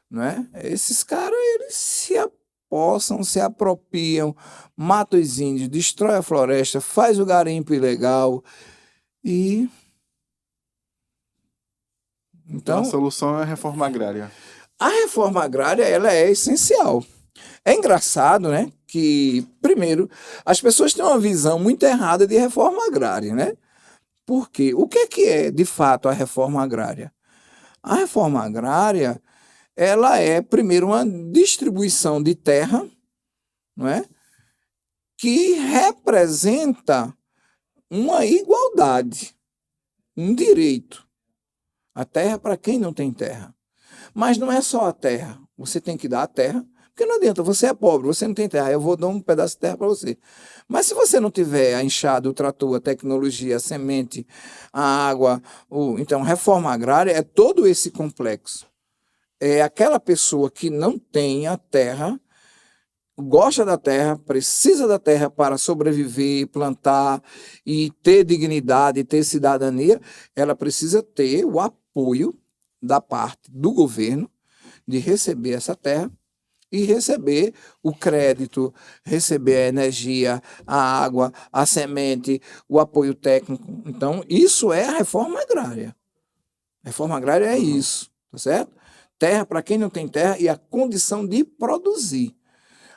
Né? Esses caras, eles se apossam, se apropriam, matam os índios, destrói a floresta, faz o garimpo ilegal e... Então, a solução é a reforma agrária. A reforma agrária, ela é essencial. É engraçado, né, que, primeiro, as pessoas têm uma visão muito errada de reforma agrária, né? Por quê? O que é, de fato, a reforma agrária? A reforma agrária, ela é, primeiro, uma distribuição de terra, não é? Que representa uma igualdade, um direito. A terra para quem não tem terra. Mas não é só a terra. Você tem que dar a terra, porque não adianta, você é pobre, você não tem terra, eu vou dar um pedaço de terra para você. Mas se você não tiver a enxada, o trator, a tecnologia, a semente, a água, então reforma agrária é todo esse complexo. É aquela pessoa que não tem a terra, gosta da terra, precisa da terra para sobreviver, plantar e ter dignidade, ter cidadania, ela precisa ter o apoio da parte do governo de receber essa terra e receber o crédito, receber a energia, a água, a semente, o apoio técnico. Então, isso é a reforma agrária. Reforma agrária é isso, tá certo? Terra para quem não tem terra e a condição de produzir.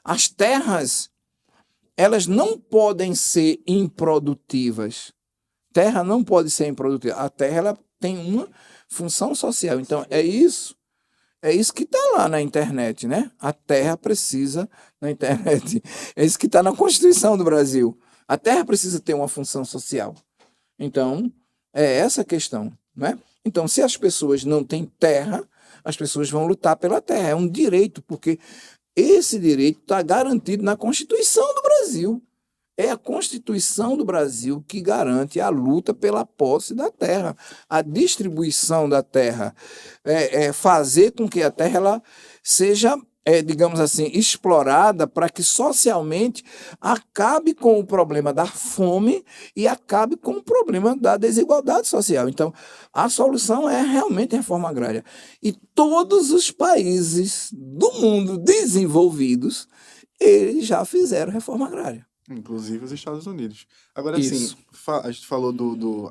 As terras, elas não podem ser improdutivas. Terra não pode ser improdutiva. A terra ela tem uma função social. Então, é isso que está lá na internet, né? A terra precisa, na internet, é isso que está na Constituição do Brasil. A terra precisa ter uma função social. Então, é essa a questão, né? Então, se as pessoas não têm terra, as pessoas vão lutar pela terra. É um direito, porque esse direito está garantido na Constituição do Brasil. É a Constituição do Brasil que garante a luta pela posse da terra, a distribuição da terra, fazer com que a terra ela seja, digamos assim, explorada para que socialmente acabe com o problema da fome e acabe com o problema da desigualdade social. Então, a solução é realmente a reforma agrária. E todos os países do mundo desenvolvidos, eles já fizeram reforma agrária. Inclusive os Estados Unidos. Agora, Isso. assim, a gente falou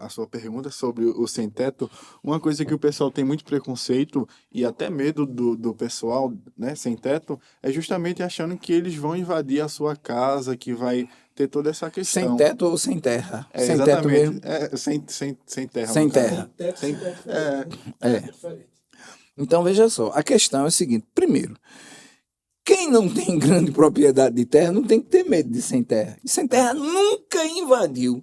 a sua pergunta sobre o sem-teto. Uma coisa que o pessoal tem muito preconceito e até medo do pessoal, né, sem-teto, é justamente achando que eles vão invadir a sua casa, que vai ter toda essa questão. Sem teto ou sem terra? É, Sem teto exatamente. mesmo? Sem terra. Sem no caso. terra. Sem- É. Então, veja só, a questão é o seguinte. Primeiro, quem não tem grande propriedade de terra não tem que ter medo de sem terra. E sem terra nunca invadiu.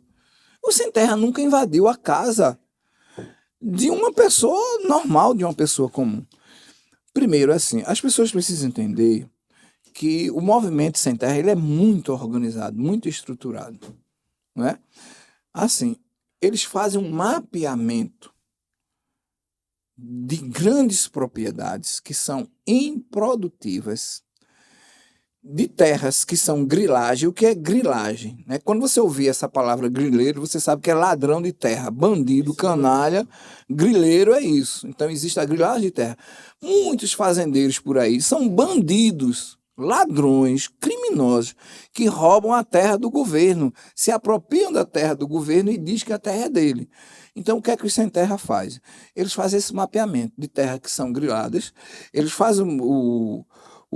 O sem terra nunca invadiu a casa de uma pessoa normal, de uma pessoa comum. Primeiro, assim, as pessoas precisam entender que o movimento sem terra ele é muito organizado, muito estruturado, não é? Assim, eles fazem um mapeamento de grandes propriedades que são improdutivas, de terras que são grilagem. O que é grilagem? Né? Quando você ouvir essa palavra grileiro, você sabe que é ladrão de terra, bandido, canalha, grileiro é isso. Então existe a grilagem de terra. Muitos fazendeiros por aí são bandidos, ladrões, criminosos, que roubam a terra do governo, se apropriam da terra do governo e diz que a terra é dele. Então, o que é que os sem terra fazem? Eles fazem esse mapeamento de terras que são griladas, eles fazem o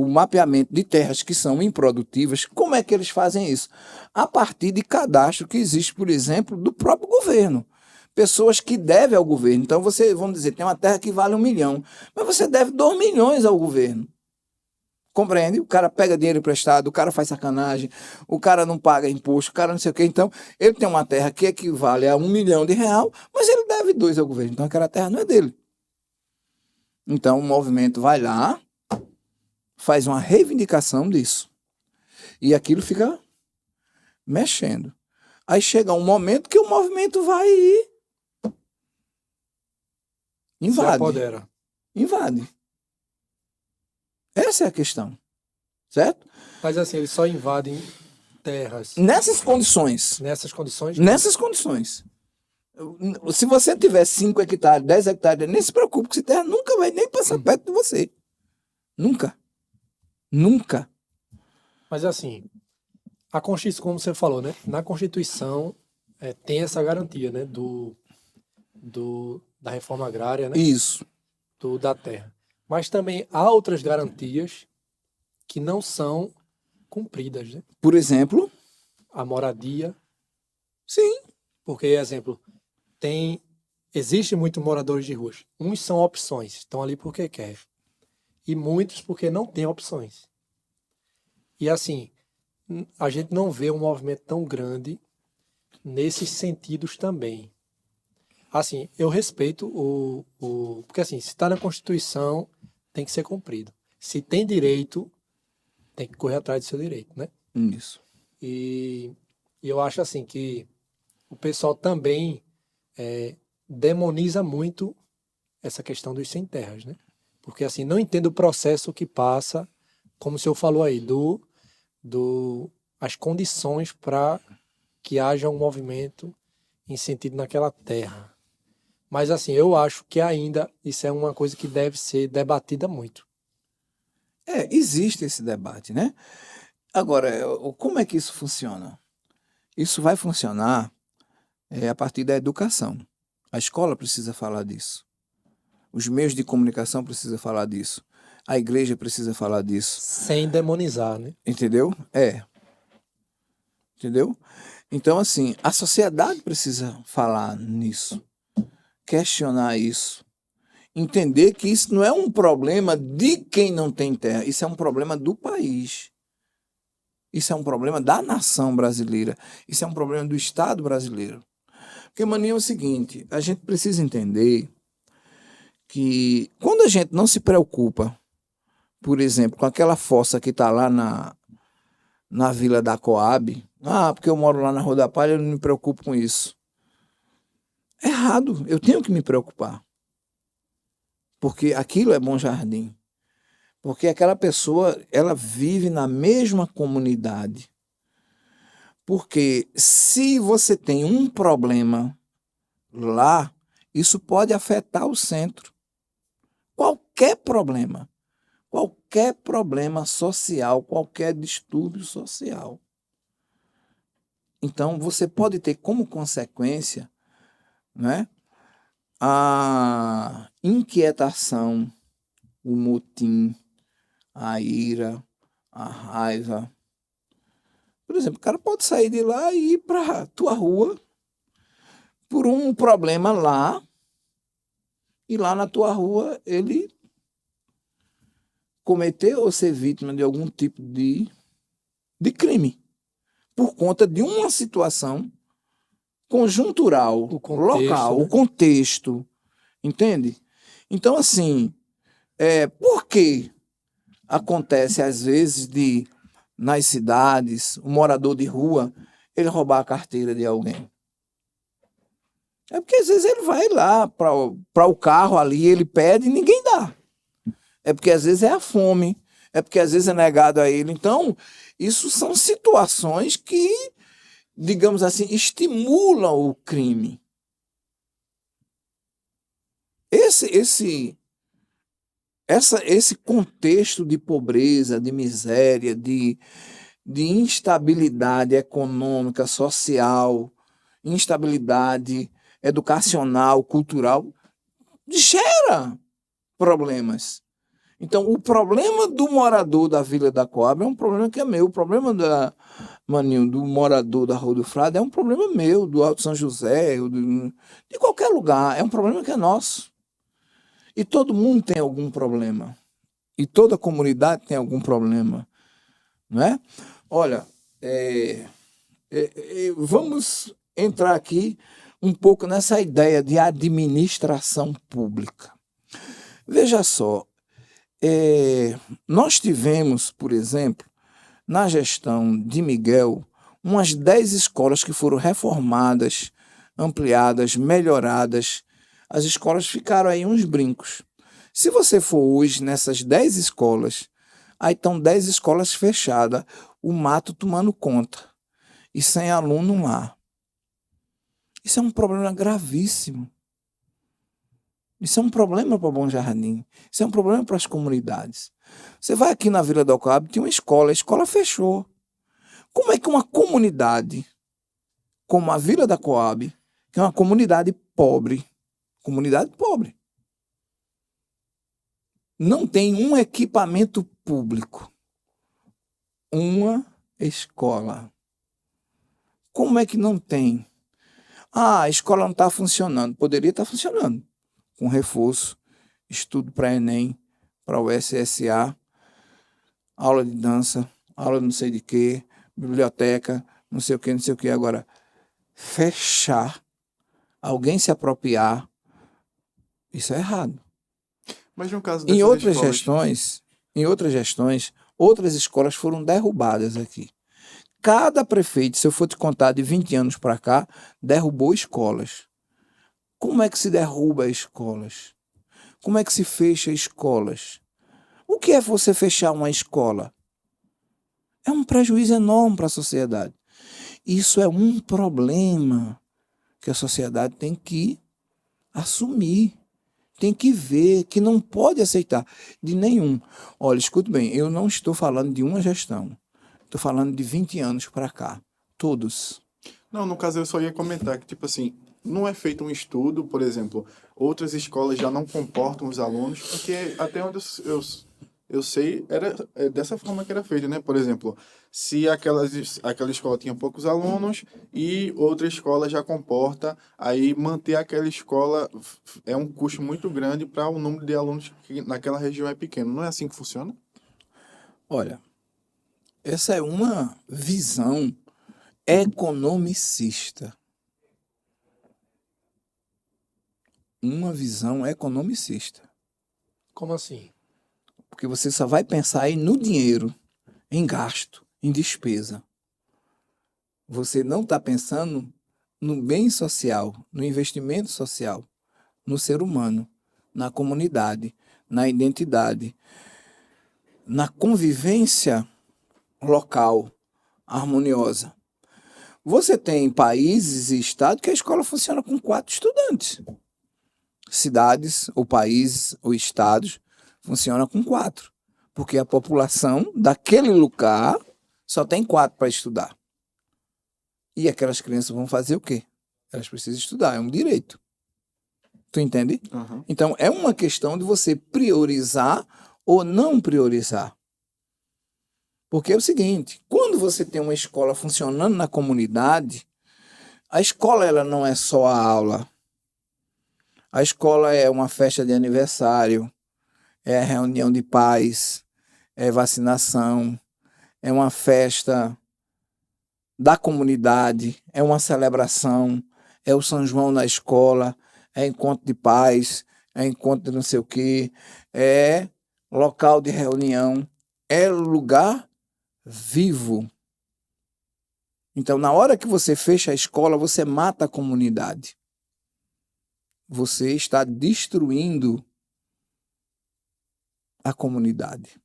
mapeamento de terras que são improdutivas. Como é que eles fazem isso? A partir de cadastro que existe, por exemplo, do próprio governo. Pessoas que devem ao governo. Então, você, vamos dizer, tem uma terra que vale 1 milhão, mas você deve 2 milhões ao governo. Compreende? O cara pega dinheiro emprestado, o cara faz sacanagem, o cara não paga imposto, o cara não sei o quê. Então, ele tem uma terra que equivale a 1 milhão de real, mas ele deve 2 ao governo. Então, aquela terra não é dele. Então, o movimento vai lá, faz uma reivindicação disso. E aquilo fica mexendo. Aí chega um momento que o movimento vai e Se invade. apodera. Invade. Essa é a questão. Certo? Mas assim, eles só invadem terras Nessas condições. nessas condições. Nessas condições. Se você tiver 5 hectares, 10 hectares, nem se preocupe, que essa terra nunca vai nem passar perto de você. Nunca. Nunca. Mas assim, a Constituição, como você falou, né? Na Constituição tem essa garantia, né? Da reforma agrária, né? Isso. Da terra. Mas também há outras garantias que não são cumpridas, né? Por exemplo, A moradia, sim. porque, exemplo, existe muitos moradores de ruas. Uns são opções, estão ali porque quer. E muitos porque não têm opções. E assim, a gente não vê um movimento tão grande nesses sentidos também. Assim, eu respeito porque assim, se está na Constituição, tem que ser cumprido. Se tem direito, tem que correr atrás do seu direito, né? Isso. E eu acho assim que o pessoal também demoniza muito essa questão dos sem terras, né? Porque assim, não entende o processo que passa, como o senhor falou aí, as condições para que haja um movimento em sentido naquela terra. Mas assim, eu acho que ainda isso é uma coisa que deve ser debatida muito. Existe esse debate, né? Agora, como é que isso funciona? Isso vai funcionar a partir da educação. A escola precisa falar disso. Os meios de comunicação precisam falar disso. A igreja precisa falar disso. Sem demonizar, né? Entendeu? Entendeu? Então, assim, a sociedade precisa falar nisso, questionar isso, entender que isso não é um problema de quem não tem terra, isso é um problema do país. Isso é um problema da nação brasileira. Isso é um problema do Estado brasileiro. Porque, maninho, é o seguinte, a gente precisa entender que quando a gente não se preocupa, por exemplo, com aquela fossa que está lá na Vila da Coab, porque eu moro lá na Rua da Palha, eu não me preocupo com isso. É errado, eu tenho que me preocupar. Porque aquilo é Bom Jardim. Porque aquela pessoa, ela vive na mesma comunidade. Porque se você tem um problema lá, isso pode afetar o centro. Qualquer problema social, qualquer distúrbio social. Então, você pode ter como consequência, né, a inquietação, o motim, a ira, a raiva. Por exemplo, o cara pode sair de lá e ir para a tua rua por um problema lá, e lá na tua rua ele cometer ou ser vítima de algum tipo de crime, por conta de uma situação conjuntural, local, né? o contexto, entende? Então, assim, por que acontece às vezes nas cidades, o morador de rua, ele roubar a carteira de alguém? É porque às vezes ele vai lá para o carro ali, ele pede e ninguém dá. É porque às vezes é a fome, é porque às vezes é negado a ele. Então, isso são situações que, digamos assim, estimulam o crime. Esse contexto de pobreza, de miséria, de instabilidade econômica, social, instabilidade educacional, cultural, gera problemas. Então, o problema do morador da Vila da Coab é um problema que é meu. O problema do morador da Rua do Frade é um problema meu, do Alto São José, de qualquer lugar. É um problema que é nosso. E todo mundo tem algum problema. E toda comunidade tem algum problema. Não é? Olha, vamos entrar aqui um pouco nessa ideia de administração pública. Veja só, nós tivemos, por exemplo, na gestão de Miguel, umas 10 escolas que foram reformadas, ampliadas, melhoradas. As escolas ficaram aí uns brincos. Se você for hoje nessas 10 escolas, aí estão 10 escolas fechadas, o mato tomando conta, e sem aluno lá. Isso é um problema gravíssimo. Isso é um problema para Bom Jardim. Isso é um problema para as comunidades. Você vai aqui na Vila do Coab, tem uma escola, a escola fechou. Como é que uma comunidade, como a Vila da Coab, que é uma comunidade pobre, não tem um equipamento público, uma escola? Como é que não tem? A escola não está funcionando. Poderia estar funcionando. Com reforço, estudo para Enem, para o SSA, aula de dança, aula não sei de quê, biblioteca, não sei o que. Agora, fechar, alguém se apropriar, isso é errado. Mas no caso Em dessas outras escolas... gestões, outras escolas foram derrubadas aqui. Cada prefeito, se eu for te contar de 20 anos para cá, derrubou escolas. Como é que se derruba escolas? Como é que se fecha escolas? O que é você fechar uma escola? É um prejuízo enorme para a sociedade. Isso é um problema que a sociedade tem que assumir, tem que ver, que não pode aceitar de nenhum. Olha, escute bem, eu não estou falando de uma gestão. Estou falando de 20 anos para cá. Todos. Não, no caso eu só ia comentar que, tipo assim, não é feito um estudo, por exemplo, outras escolas já não comportam os alunos, porque até onde eu sei, é dessa forma que era feito, né? Por exemplo, se aquela escola tinha poucos alunos e outra escola já comporta, aí manter aquela escola é um custo muito grande para o número de alunos que naquela região é pequeno. Não é assim que funciona? Olha, essa é uma visão economicista. Uma visão economicista. Como assim? Porque você só vai pensar aí no dinheiro, em gasto, em despesa. Você não está pensando no bem social, no investimento social, no ser humano, na comunidade, na identidade, na convivência local, harmoniosa. Você tem países e estados que a escola funciona com 4 estudantes. Cidades, ou países, ou estados, funciona com 4. Porque a população daquele lugar só tem 4 para estudar. E aquelas crianças vão fazer o quê? Elas precisam estudar, é um direito. Tu entende? Uhum. Então, é uma questão de você priorizar ou não priorizar. Porque é o seguinte, quando você tem uma escola funcionando na comunidade, a escola ela não é só a aula. A escola é uma festa de aniversário, é a reunião de pais, é vacinação, é uma festa da comunidade, é uma celebração, é o São João na escola, é encontro de pais, é encontro de não sei o quê, é local de reunião, é lugar vivo. Então, na hora que você fecha a escola, você mata a comunidade. Você está destruindo a comunidade.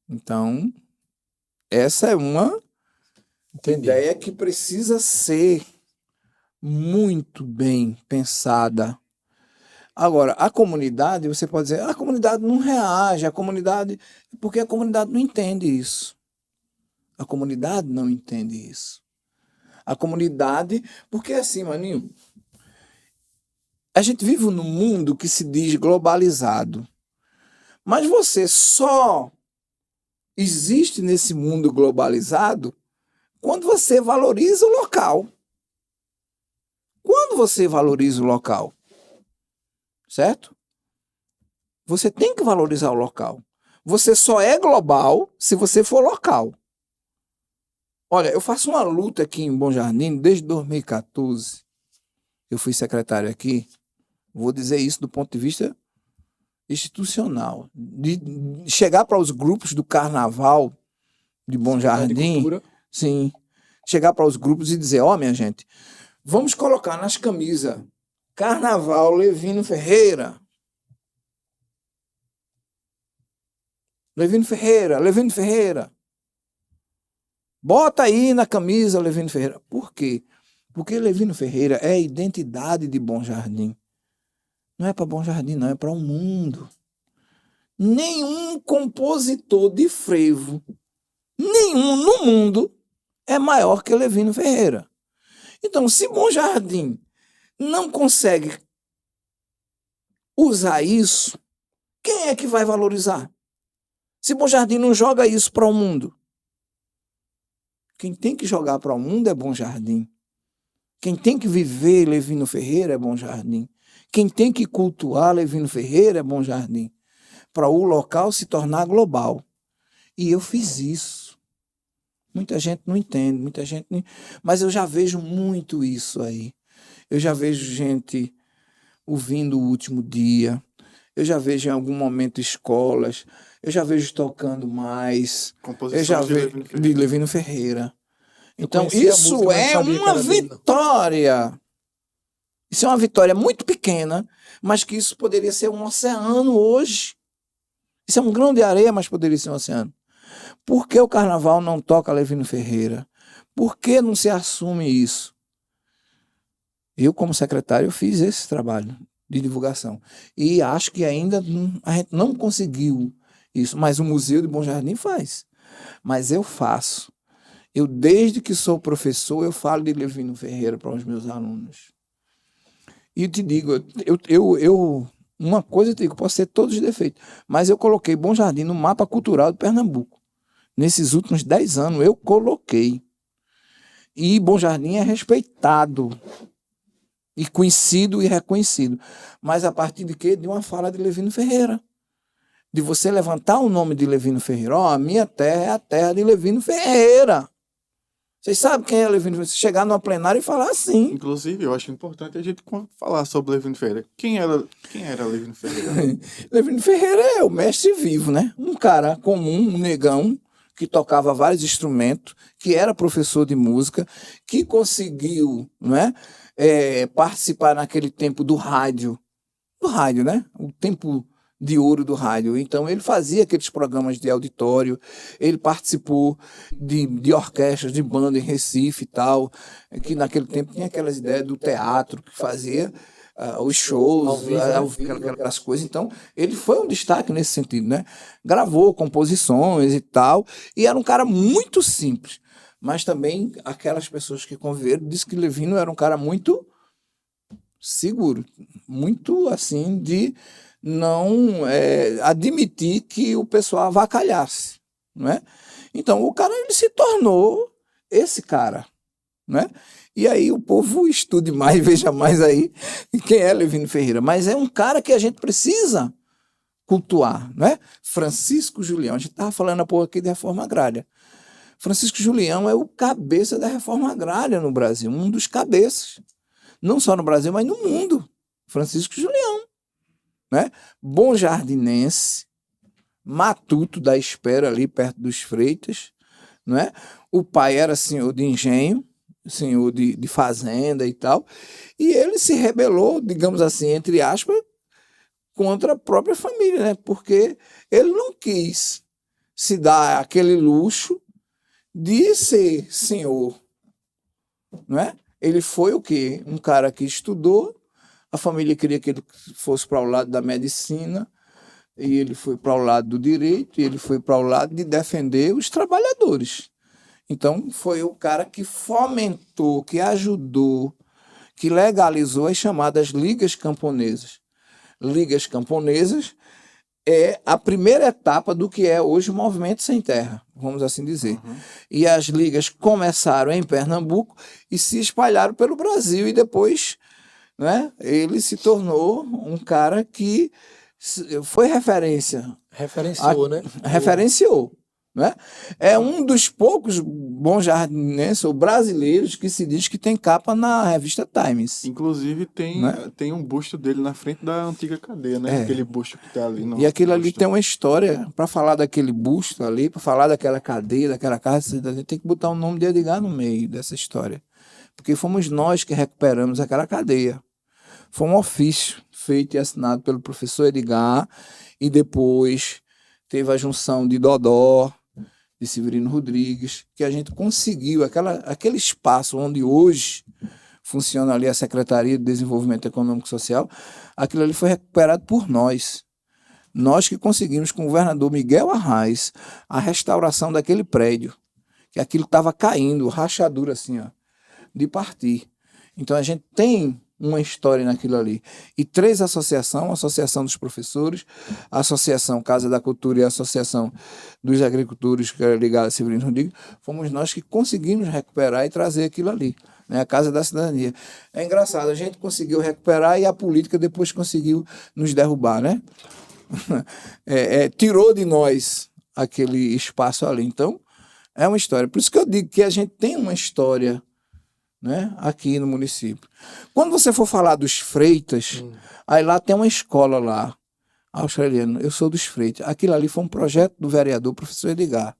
Então, essa é uma ideia que precisa ser muito bem pensada. Agora, a comunidade, você pode dizer, a comunidade não reage, a comunidade... Porque a comunidade não entende isso. A comunidade não entende isso. A comunidade... Porque assim, maninho, a gente vive num mundo que se diz globalizado. Mas você só existe nesse mundo globalizado quando você valoriza o local. Quando você valoriza o local, certo? Você tem que valorizar o local. Você só é global se você for local. Olha, eu faço uma luta aqui em Bom Jardim desde 2014. Eu fui secretário aqui. Vou dizer isso do ponto de vista institucional. De chegar para os grupos do carnaval de Bom Jardim. Sim. Chegar para os grupos e dizer, ó, minha gente, vamos colocar nas camisas Carnaval Levino Ferreira. Levino Ferreira, Levino Ferreira. Bota aí na camisa Levino Ferreira. Por quê? Porque Levino Ferreira é a identidade de Bom Jardim. Não é para Bom Jardim, não, é para o mundo. Nenhum compositor de frevo, nenhum no mundo, é maior que Levino Ferreira. Então, se Bom Jardim não consegue usar isso, quem é que vai valorizar? Se Bom Jardim não joga isso para o mundo, quem tem que jogar para o mundo é Bom Jardim. Quem tem que viver Levino Ferreira é Bom Jardim. Quem tem que cultuar Levino Ferreira é Bom Jardim. Para o local se tornar global. E eu fiz isso. Muita gente não entende, muita gente não... Mas eu já vejo muito isso aí. Eu já vejo gente ouvindo O Último Dia. Eu já vejo em algum momento escolas. Eu já vejo tocando mais. Eu já vejo de Levino Ferreira. Então, isso é uma vitória. Isso é uma vitória muito pequena, mas que isso poderia ser um oceano hoje. Isso é um grão de areia, mas poderia ser um oceano. Por que o carnaval não toca Levino Ferreira? Por que não se assume isso? Eu, como secretário, fiz esse trabalho de divulgação. E acho que ainda a gente não conseguiu isso, mas o Museu de Bom Jardim faz. Mas eu faço. Eu, desde que sou professor, eu falo de Levino Ferreira para os meus alunos. E te digo, uma coisa eu te digo, posso ter todos os defeitos, mas eu coloquei Bom Jardim no mapa cultural de Pernambuco. Nesses últimos 10 anos, eu coloquei. E Bom Jardim é respeitado, e conhecido e reconhecido. Mas a partir de quê? De uma fala de Levino Ferreira. De você levantar o nome de Levino Ferreira. Ó, a minha terra é a terra de Levino Ferreira. Vocês sabem quem é Levino Ferreira? Você chegar numa plenária e falar assim. Inclusive, eu acho importante a gente falar sobre Levino Ferreira. Quem era Levino Ferreira? Levino Ferreira é o mestre vivo, né? Um cara comum, um negão, que tocava vários instrumentos, que era professor de música, que conseguiu, não é, participar naquele tempo do rádio, né? O tempo de ouro do rádio. Então, ele fazia aqueles programas de auditório, ele participou de orquestras, de banda em Recife e tal, que naquele tempo tinha aquelas ideias do teatro, que fazia os shows, aquelas coisas. Então, ele foi um destaque nesse sentido, né? Gravou composições e tal, e era um cara muito simples. Mas também aquelas pessoas que conviveram disse que Levino era um cara muito seguro, muito assim de não admitir que o pessoal avacalhasse, não é? Então o cara ele se tornou esse cara, né? E aí o povo estude mais, veja mais aí quem é Levino Ferreira, mas é um cara que a gente precisa cultuar, não é? Francisco Julião, a gente estava falando há pouco aqui de reforma agrária. Francisco Julião é o cabeça da reforma agrária no Brasil, um dos cabeças. Não só no Brasil, mas no mundo. Francisco Julião. Né? Bom jardinense, matuto da Espera, ali perto dos Freitas. Né? O pai era senhor de engenho, senhor de fazenda e tal. E ele se rebelou, digamos assim, entre aspas, contra a própria família, né? Porque ele não quis se dar aquele luxo de ser senhor, não é? Ele foi o quê? Um cara que estudou, a família queria que ele fosse para o lado da medicina, e ele foi para o lado do direito, e ele foi para o lado de defender os trabalhadores. Então, foi o cara que fomentou, que ajudou, que legalizou as chamadas ligas camponesas. Ligas camponesas é a primeira etapa do que é hoje o movimento sem terra, vamos assim dizer. Uhum. E as ligas começaram em Pernambuco e se espalharam pelo Brasil, e depois, né, ele se tornou um cara que foi referência. Referenciou, né? Referenciou. Né? É um dos poucos bons jardinenses ou brasileiros que se diz que tem capa na revista Times. Inclusive tem um busto dele na frente da antiga cadeia, né? Aquele busto que tá ali. E aquilo ali tem uma história. Para falar daquele busto ali, para falar daquela cadeia, daquela casa, tem que botar o nome de Edgar no meio dessa história. Porque fomos nós que recuperamos aquela cadeia. Foi um ofício feito e assinado pelo professor Edgar, e depois teve a junção de Dodó, de Severino Rodrigues, que a gente conseguiu aquele espaço onde hoje funciona ali a Secretaria de Desenvolvimento Econômico e Social, aquilo ali foi recuperado por nós. Nós que conseguimos com o governador Miguel Arraes a restauração daquele prédio, que aquilo estava caindo, rachadura assim, ó, de partir. Então a gente tem uma história naquilo ali. E 3 associações, a Associação dos Professores, a Associação Casa da Cultura e a Associação dos Agricultores, que era ligada a Severino Rodrigues, fomos nós que conseguimos recuperar e trazer aquilo ali, né? A Casa da Cidadania. É engraçado, a gente conseguiu recuperar e a política depois conseguiu nos derrubar, né? Tirou de nós aquele espaço ali. Então, é uma história. Por isso que eu digo que a gente tem uma história, né, aqui no município. Quando você for falar dos Freitas, aí lá tem uma escola lá, australiana, eu sou dos Freitas. Aquilo ali foi um projeto do vereador, professor Edgar.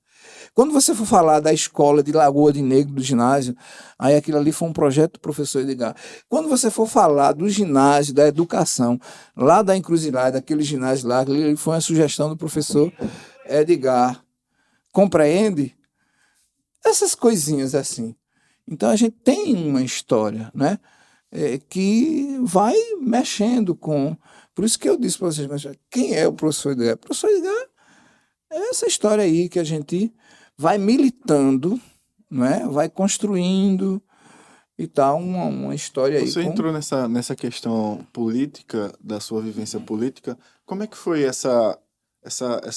Quando você for falar da escola de Lagoa de Negro, do ginásio, aí aquilo ali foi um projeto do professor Edgar. Quando você for falar do ginásio, da educação, lá da Encruzilhada, daquele ginásio lá, aquilo ali foi uma sugestão do professor Edgar. Compreende? Essas coisinhas assim. Então a gente tem uma história, né? que vai mexendo com... Por isso que eu disse para vocês, mas quem é o professor Edgar? O professor Edgar é essa história aí que a gente vai militando, não é? Vai construindo e tal, uma história aí. Você entrou nessa questão política, da sua vivência política. Como é que foi essa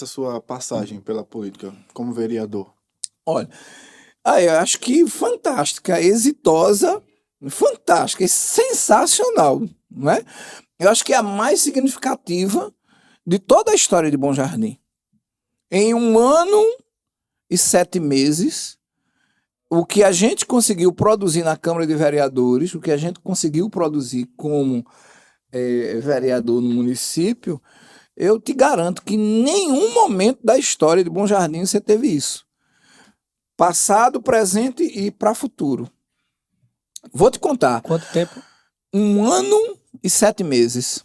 sua passagem pela política como vereador? Olha, eu acho que fantástica, exitosa, fantástica, e sensacional, não é? Eu acho que é a mais significativa de toda a história de Bom Jardim. Em 1 ano e 7 meses, o que a gente conseguiu produzir na Câmara de Vereadores, o que a gente conseguiu produzir como vereador no município, eu te garanto que em nenhum momento da história de Bom Jardim você teve isso. Passado, presente e para futuro. Vou te contar. Quanto tempo? 1 ano e 7 meses.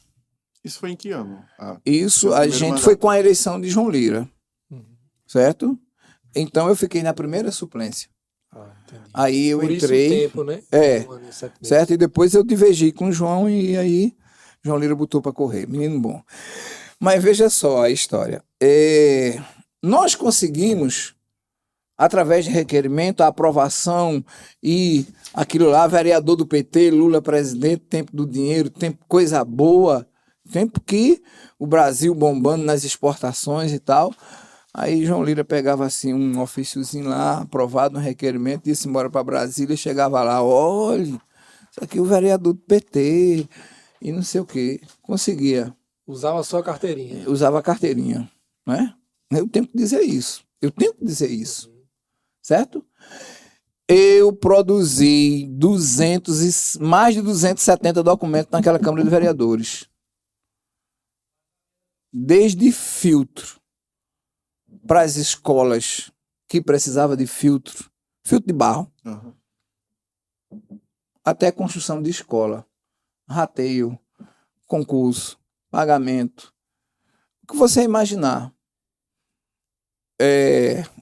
Isso foi em que ano? Isso, seu a primeiro gente mandato. foi com a eleição de João Lira. Uhum. Certo? Então eu fiquei na primeira suplência. Entendi. Aí eu Por entrei. isso o tempo, né? É. 1 ano e 7 meses. Certo? E depois eu divergi com o João e aí João Lira botou para correr. Menino bom. Mas veja só a história. Nós conseguimos, através de requerimento, a aprovação e aquilo lá, vereador do PT, Lula presidente, tempo do dinheiro, tempo coisa boa, tempo que o Brasil bombando nas exportações e tal. Aí João Lira pegava assim um ofíciozinho lá, aprovado um requerimento, ia-se embora para Brasília, chegava lá, olha, isso aqui é o vereador do PT e não sei o quê. Conseguia. Usava só a carteirinha. Usava a carteirinha, né? Eu tenho que dizer isso. Certo? Eu produzi mais de 270 documentos naquela Câmara de Vereadores. Desde filtro para as escolas que precisava de filtro de barro, Uhum. até construção de escola, rateio, concurso, pagamento. O que você imaginar.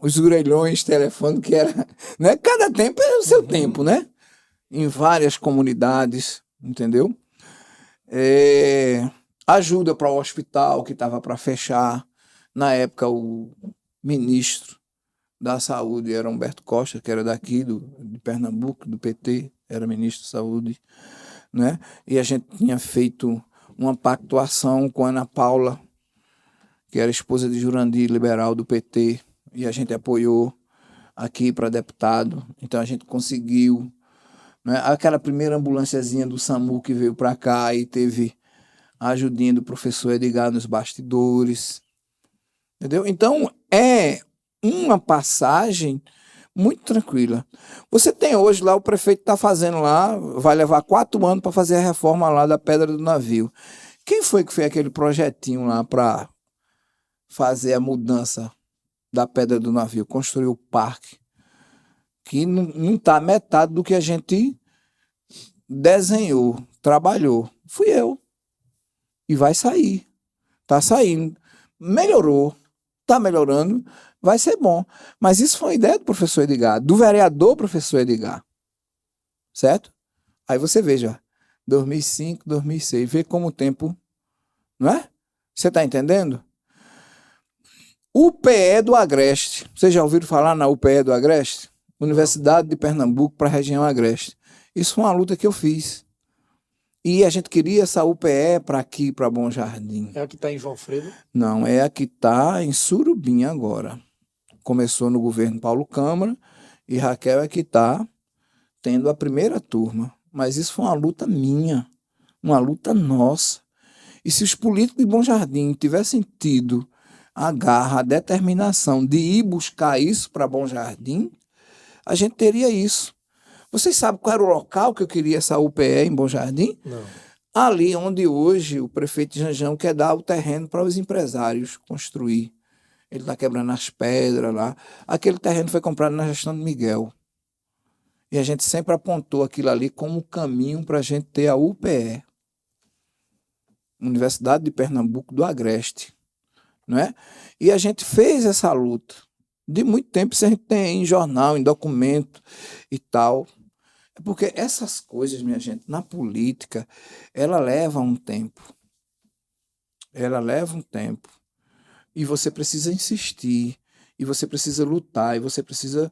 Os orelhões, telefone, que era... Né? Cada tempo é o seu tempo, né? Em várias comunidades, entendeu? Ajuda para o hospital que estava para fechar. Na época, o ministro da Saúde era Humberto Costa, que era daqui, de Pernambuco, do PT, era ministro da Saúde, né? E a gente tinha feito uma pactuação com a Ana Paula, que era esposa de Jurandir, liberal do PT, e a gente apoiou aqui para deputado. Então a gente conseguiu, né? Aquela primeira ambulânciazinha do SAMU que veio para cá e teve a ajudinha do professor Edgar nos bastidores, entendeu? Então é uma passagem muito tranquila. Você tem hoje lá, o prefeito está fazendo lá, vai levar 4 anos para fazer a reforma lá da Pedra do Navio. Quem foi que fez aquele projetinho lá para fazer a mudança da Pedra do Navio, construir o parque, que não está metade do que a gente desenhou, trabalhou? Fui eu. E vai sair. Está saindo. Melhorou. Está melhorando. Vai ser bom. Mas isso foi uma ideia do professor Edgar, do vereador professor Edgar. Certo? Aí você veja, 2005, 2006, vê como o tempo, não é? Você está entendendo? UPE do Agreste. Vocês já ouviram falar na UPE do Agreste? Universidade de Pernambuco para a região Agreste. Isso foi uma luta que eu fiz. E a gente queria essa UPE para aqui, para Bom Jardim. É a que está em João Fredo? Não, é a que está em Surubim agora. Começou no governo Paulo Câmara e Raquel é que está tendo a primeira turma. Mas isso foi uma luta minha, uma luta nossa. E se os políticos de Bom Jardim tivessem tido a garra, a determinação de ir buscar isso para Bom Jardim, a gente teria isso. Vocês sabem qual era o local que eu queria essa UPE em Bom Jardim? Não. Ali onde hoje o prefeito Janjão quer dar o terreno para os empresários construir. Ele está quebrando as pedras lá. Aquele terreno foi comprado na gestão de Miguel. E a gente sempre apontou aquilo ali como caminho para a gente ter a UPE. Universidade de Pernambuco do Agreste. Não é? E a gente fez essa luta. De muito tempo, isso a gente tem em jornal, em documento e tal. Porque essas coisas, minha gente, na política, ela leva um tempo. Ela leva um tempo. E você precisa insistir, e você precisa lutar, e você precisa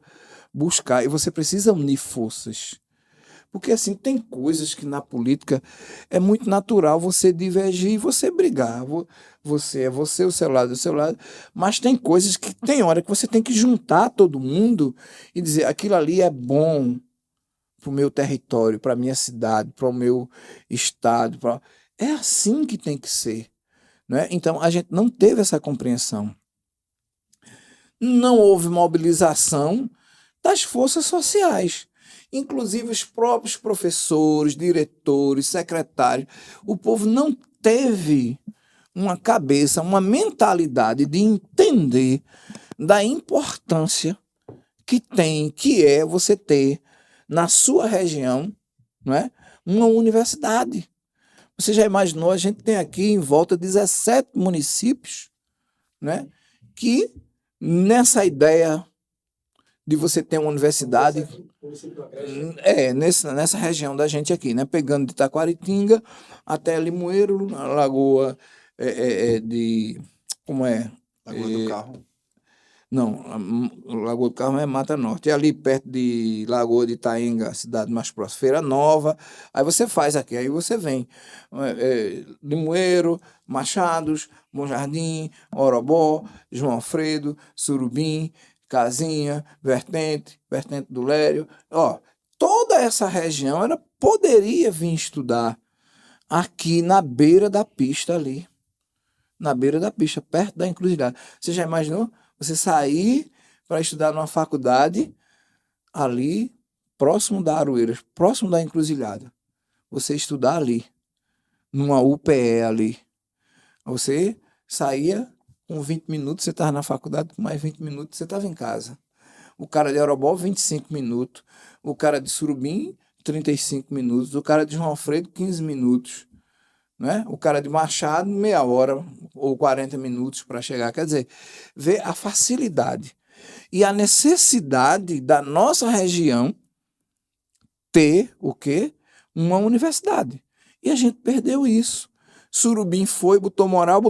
buscar, e você precisa unir forças. Porque, assim, tem coisas que na política é muito natural você divergir e você brigar. Você, o seu lado. Mas tem coisas que tem hora que você tem que juntar todo mundo e dizer aquilo ali é bom para o meu território, para a minha cidade, para o meu estado. É assim que tem que ser. Né? Então, a gente não teve essa compreensão. Não houve mobilização das forças sociais. Inclusive os próprios professores, diretores, secretários. O povo não teve uma cabeça, uma mentalidade de entender da importância que é você ter na sua região, não é, uma universidade. Você já imaginou, a gente tem aqui em volta 17 municípios, né, que nessa ideia de você ter uma universidade nessa região da gente aqui, né? Pegando de Taquaritinga até Limoeiro, a Lagoa de... Como é? Lagoa do Carro. Não, a Lagoa do Carro é Mata Norte. É ali perto de Lagoa de Itaenga, a cidade mais próxima, Feira Nova. Aí você faz aqui, aí você vem. Limoeiro, Machados, Bom Jardim, Orobó, João Alfredo, Surubim, Casinha, Vertente do Lério. Ó, toda essa região ela poderia vir estudar aqui na beira da pista ali. Na beira da pista, perto da encruzilhada. Você já imaginou? Você sair para estudar numa faculdade ali, próximo da Aroeiras, próximo da encruzilhada. Você estudar ali, numa UPE ali. Você saía com 20 minutos, você estava na faculdade, com mais 20 minutos você estava em casa. O cara de Orobó, 25 minutos. O cara de Surubim, 35 minutos. O cara de João Alfredo, 15 minutos. Né? O cara de Machado, meia hora ou 40 minutos para chegar. Quer dizer, vê a facilidade e a necessidade da nossa região ter o quê? Uma universidade. E a gente perdeu isso. Surubim foi, botou moral.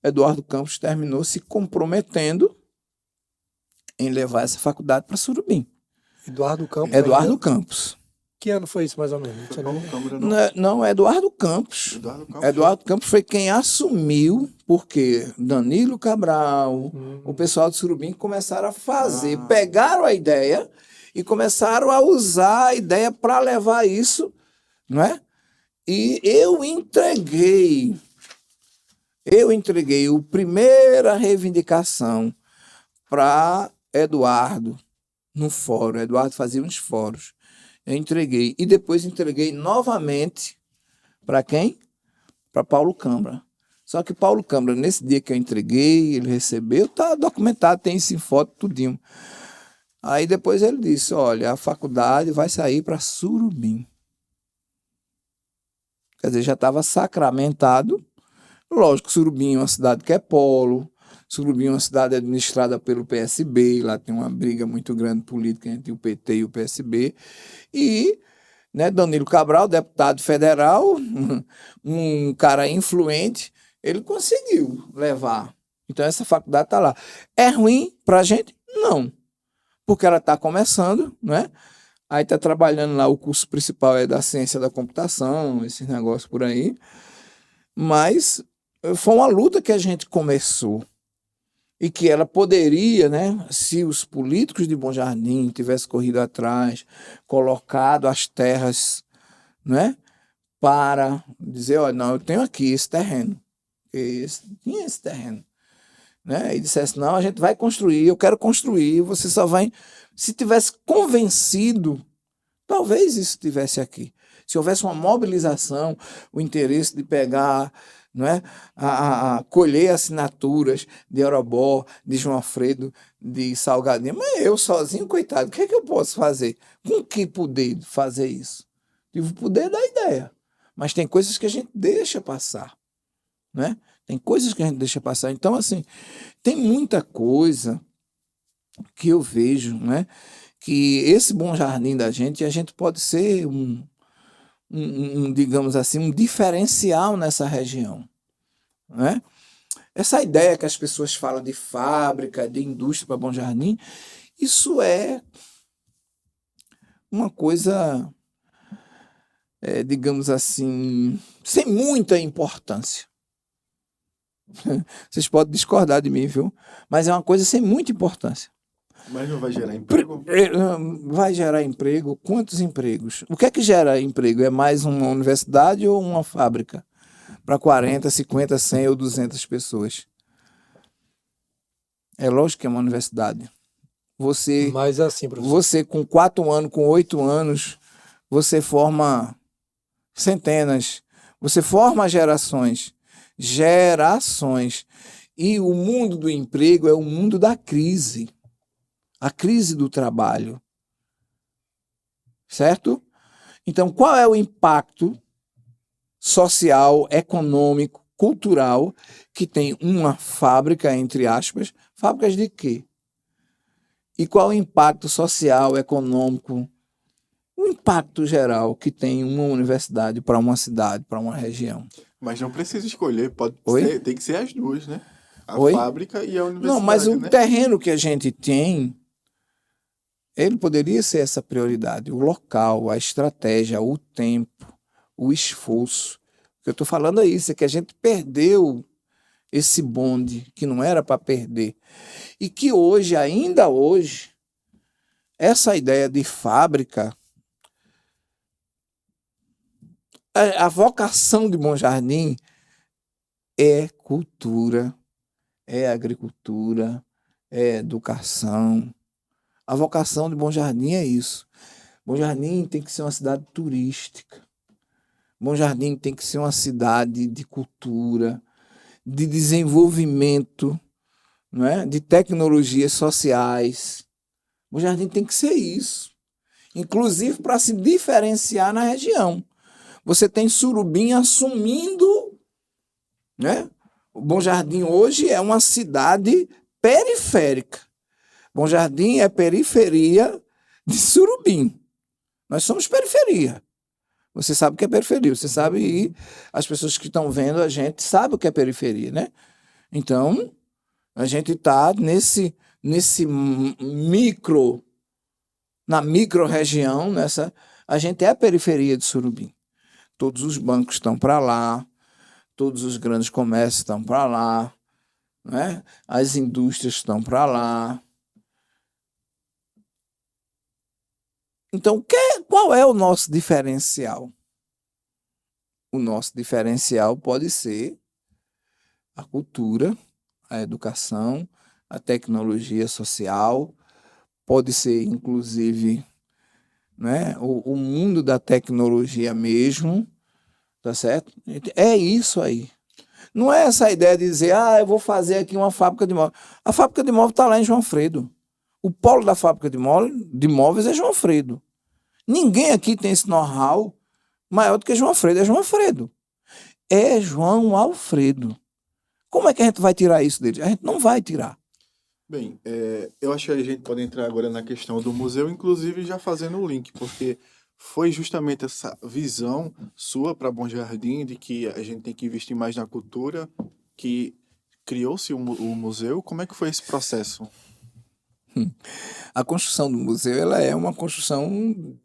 Eduardo Campos terminou se comprometendo em levar essa faculdade para Surubim. Eduardo Campos. Eduardo Campos. Que ano foi isso, mais ou menos? Não, Eduardo Campos. Eduardo Campos foi quem assumiu, porque Danilo Cabral, o pessoal de Surubim começaram a fazer, pegaram a ideia e começaram a usar a ideia para levar isso, não é? E eu entreguei a primeira reivindicação para Eduardo no fórum. Eduardo fazia uns fóruns. Eu entreguei. E depois entreguei novamente para quem? Para Paulo Câmara. Só que Paulo Câmara, nesse dia que eu entreguei, ele recebeu, está documentado, tem isso em foto, tudinho. Aí depois ele disse, olha, a faculdade vai sair para Surubim. Quer dizer, já estava sacramentado. Lógico, Surubim é uma cidade que é polo. Surubim é uma cidade administrada pelo PSB, lá tem uma briga muito grande política entre o PT e o PSB. E né, Danilo Cabral, deputado federal, um cara influente, ele conseguiu levar. Então essa faculdade está lá. É ruim para a gente? Não. Porque ela está começando, né? Aí está trabalhando lá, o curso principal é da ciência da computação, esse negócio por aí. Mas foi uma luta que a gente começou. E que ela poderia, né, se os políticos de Bom Jardim tivessem corrido atrás, colocado as terras, né, para dizer, olha, não, eu tenho aqui esse terreno. Tinha esse terreno. Né, e dissesse, não, a gente vai construir, eu quero construir, você só vai... Se tivesse convencido, talvez isso estivesse aqui. Se houvesse uma mobilização, o interesse de pegar... Não é? a colher assinaturas de Orobó, de João Alfredo, de Salgadinho. Mas eu sozinho, coitado, o que é que eu posso fazer? Com que poder fazer isso? Tive o poder da ideia. Mas tem coisas que a gente deixa passar. Né? Tem coisas que a gente deixa passar. Então, assim, tem muita coisa que eu vejo, né, que esse Bom Jardim da gente, a gente pode ser digamos assim, um diferencial nessa região, né? Essa ideia que as pessoas falam de fábrica, de indústria para Bom Jardim, isso é uma coisa, digamos assim, sem muita importância. Vocês podem discordar de mim, viu? Mas é uma coisa sem muita importância. Mas não vai gerar emprego? Vai gerar emprego? Quantos empregos? O que é que gera emprego? É mais uma universidade ou uma fábrica? Para 40, 50, 100 ou 200 pessoas. É lógico que é uma universidade. Mas assim, professor, Você com 4 anos, com 8 anos, você forma centenas. Você forma gerações. Gerações. E o mundo do emprego é o mundo da crise. A crise do trabalho. Certo? Então, qual é o impacto social, econômico, cultural que tem uma fábrica, entre aspas, fábricas de quê? E qual é o impacto social, econômico, o impacto geral que tem uma universidade para uma cidade, para uma região? Mas não precisa escolher, Oi? tem que ser as duas, né? A Oi? fábrica e a universidade, Não, mas o né? terreno que a gente tem, ele poderia ser essa prioridade, o local, a estratégia, o tempo, o esforço. O que eu estou falando é isso, é que a gente perdeu esse bonde que não era para perder. E que hoje, ainda hoje, essa ideia de fábrica, a vocação de Bom Jardim é cultura, é agricultura, é educação. A vocação de Bom Jardim é isso. Bom Jardim tem que ser uma cidade turística. Bom Jardim tem que ser uma cidade de cultura, de desenvolvimento, não é? De tecnologias sociais. Bom Jardim tem que ser isso. Inclusive para se diferenciar na região. Você tem Surubim assumindo, né? O Bom Jardim hoje é uma cidade periférica. Bom Jardim é periferia de Surubim. Nós somos periferia. Você sabe o que é periferia, você sabe, e as pessoas que estão vendo a gente sabem o que é periferia, né? Então, a gente está nesse micro, na micro-região, a gente é a periferia de Surubim. Todos os bancos estão para lá, todos os grandes comércios estão para lá, né? As indústrias estão para lá. Então, qual é o nosso diferencial? O nosso diferencial pode ser a cultura, a educação, a tecnologia social, pode ser, inclusive, né, o mundo da tecnologia mesmo, tá certo? É isso aí. Não é essa ideia de dizer, eu vou fazer aqui uma fábrica de móveis. A fábrica de móveis está lá em João Alfredo. O polo da fábrica de móveis é João Alfredo. Ninguém aqui tem esse know-how maior do que João Alfredo. É João Alfredo. É João Alfredo. Como é que a gente vai tirar isso dele? A gente não vai tirar. Bem, eu acho que a gente pode entrar agora na questão do museu, inclusive já fazendo o link, porque foi justamente essa visão sua para Bom Jardim de que a gente tem que investir mais na cultura que criou-se o museu. Como é que foi esse processo? A construção do museu ela é uma construção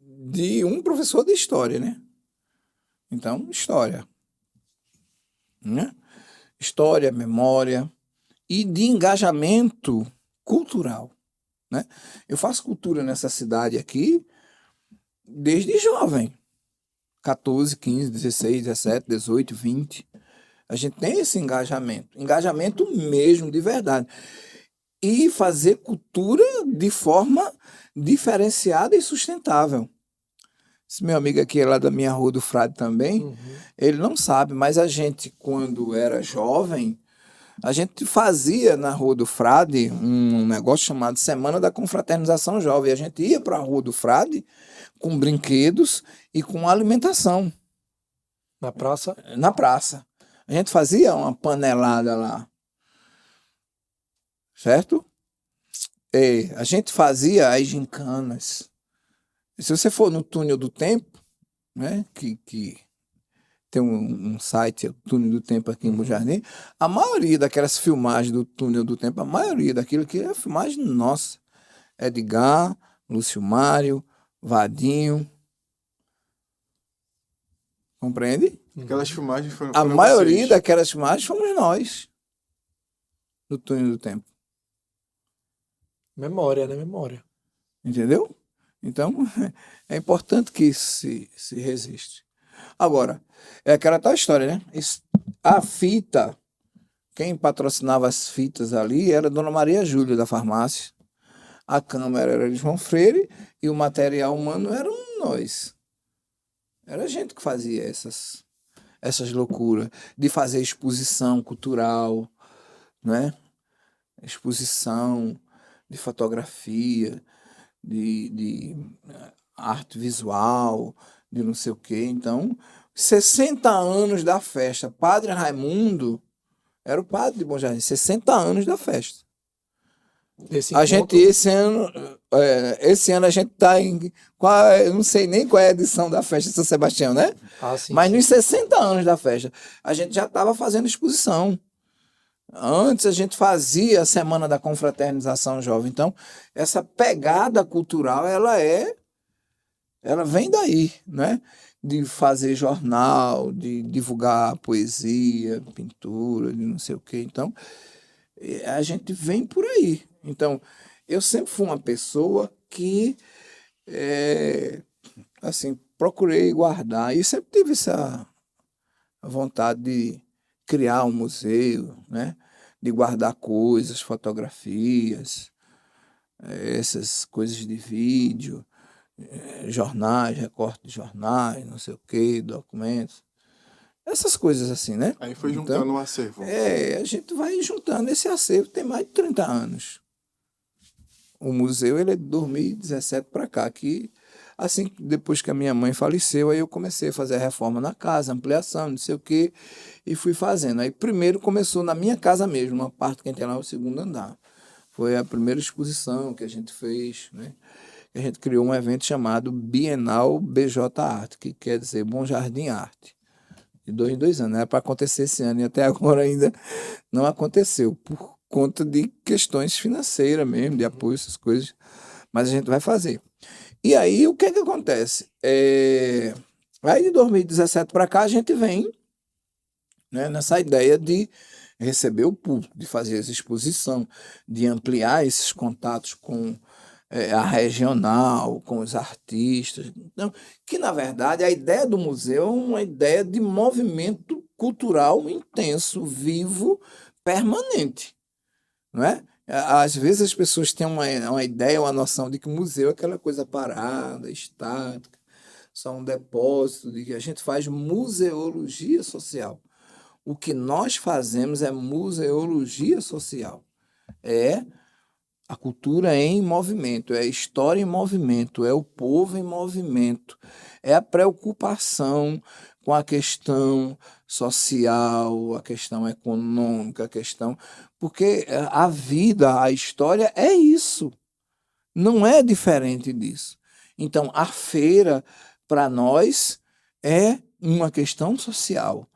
de um professor de história, né? Então, história. Né? História, memória e de engajamento cultural. Né? Eu faço cultura nessa cidade aqui desde jovem. 14, 15, 16, 17, 18, 20. A gente tem esse engajamento. Engajamento mesmo, de verdade. E fazer cultura de forma diferenciada e sustentável. Esse meu amigo aqui é lá da minha Rua do Frade também, ele não sabe, mas a gente, quando era jovem, a gente fazia na Rua do Frade um negócio chamado Semana da Confraternização Jovem. A gente ia para a Rua do Frade com brinquedos e com alimentação. na praça, Na praça. A gente fazia uma panelada lá. Certo? A gente fazia as gincanas. Se você for no Túnel do Tempo, né, que tem um site, o Túnel do Tempo aqui em Bom Jardim, a maioria daquelas filmagens do Túnel do Tempo, a maioria daquilo que é filmagem nossa. Edgar, Lúcio Mário, Vadinho. Compreende? Aquelas filmagens foram A foram maioria vocês. daquelas filmagens fomos nós, do Túnel do Tempo. Memória, né? Memória. Entendeu? Então, é importante que isso se resiste. Agora, é aquela tal história, né? A fita, quem patrocinava as fitas ali era a Dona Maria Júlia, da farmácia. A câmera era de João Freire e o material humano eram nós. Era a gente que fazia essas loucuras de fazer exposição cultural, né? Exposição de fotografia, de arte visual, de não sei o quê. Então, 60 anos da festa. Padre Raimundo era o padre de Bom Jardim, 60 anos da festa. Desse A gente, encontro, esse ano a gente está em. Eu não sei nem qual é a edição da festa de São Sebastião, né? sim, Mas sim. nos 60 anos da festa, a gente já estava fazendo exposição. Antes a gente fazia a Semana da Confraternização Jovem. Então, essa pegada cultural, ela vem daí, né? De fazer jornal, de divulgar poesia, pintura, de não sei o quê. Então, a gente vem por aí. Então, eu sempre fui uma pessoa que, assim, procurei guardar. E sempre tive essa vontade de criar um museu, né? De guardar coisas, fotografias, essas coisas de vídeo, jornais, recorte de jornais, não sei o quê, documentos. Essas coisas assim, né? Aí foi Então, juntando um acervo. a gente vai juntando esse acervo, tem mais de 30 anos. O museu ele é de 2017 para cá, que assim, depois que a minha mãe faleceu, aí eu comecei a fazer a reforma na casa, ampliação, não sei o quê, e fui fazendo. Aí primeiro começou na minha casa mesmo, uma parte que tem lá o segundo andar. Foi a primeira exposição que a gente fez, né? A gente criou um evento chamado Bienal BJ Arte, que quer dizer Bom Jardim Arte. De 2 em 2 anos. Era para acontecer esse ano e até agora ainda não aconteceu, por conta de questões financeiras mesmo, de apoio, essas coisas. Mas a gente vai fazer. E aí, o que é que acontece? Aí, de 2017 para cá, a gente vem, né, nessa ideia de receber o público, de fazer essa exposição, de ampliar esses contatos com a regional, com os artistas. Então, que, na verdade, a ideia do museu é uma ideia de movimento cultural intenso, vivo, permanente, não é? Às vezes as pessoas têm uma ideia, uma noção de que o museu é aquela coisa parada, estática, só um depósito, de que a gente faz museologia social. O que nós fazemos é museologia social. É a cultura em movimento, é a história em movimento, é o povo em movimento, é a preocupação com a questão social, a questão econômica, a questão... Porque a vida, a história é isso, não é diferente disso. Então, a feira, para nós, é uma questão social.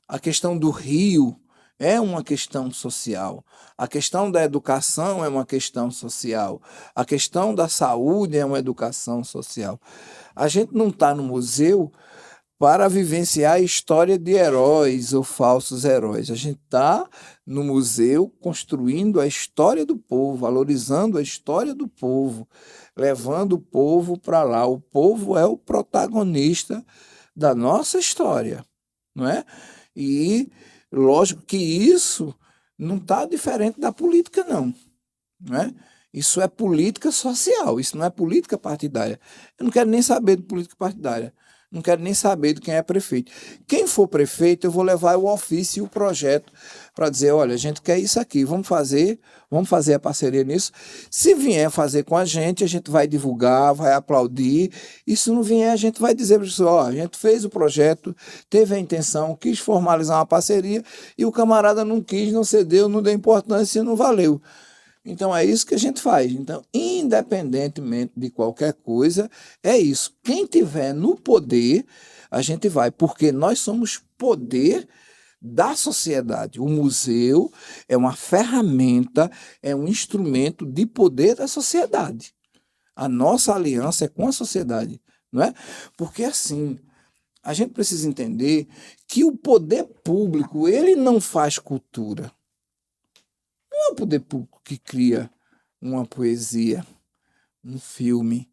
A questão do rio é uma questão social. A questão da educação é uma questão social. A questão da saúde é uma educação social. A gente não está no museu para vivenciar a história de heróis ou falsos heróis. A gente está no museu construindo a história do povo, valorizando a história do povo, levando o povo para lá. O povo é o protagonista da nossa história, não é? E lógico que isso não está diferente da política, não, né? Isso é política social, isso não é política partidária. Eu não quero nem saber de política partidária, não quero nem saber de quem é prefeito. Quem for prefeito, eu vou levar o ofício e o projeto para dizer, olha, a gente quer isso aqui, vamos fazer a parceria nisso. Se vier fazer com a gente vai divulgar, vai aplaudir. E se não vier, a gente vai dizer para o pessoal, a gente fez o projeto, teve a intenção, quis formalizar uma parceria e o camarada não quis, não cedeu, não deu importância e não valeu. Então é isso que a gente faz. Então, independentemente de qualquer coisa, é isso. Quem tiver no poder, a gente vai, porque nós somos poder da sociedade. O museu é uma ferramenta, é um instrumento de poder da sociedade. A nossa aliança é com a sociedade, não é? Porque assim, a gente precisa entender que o poder público, ele não faz cultura. Não é o poder público que cria uma poesia, um filme,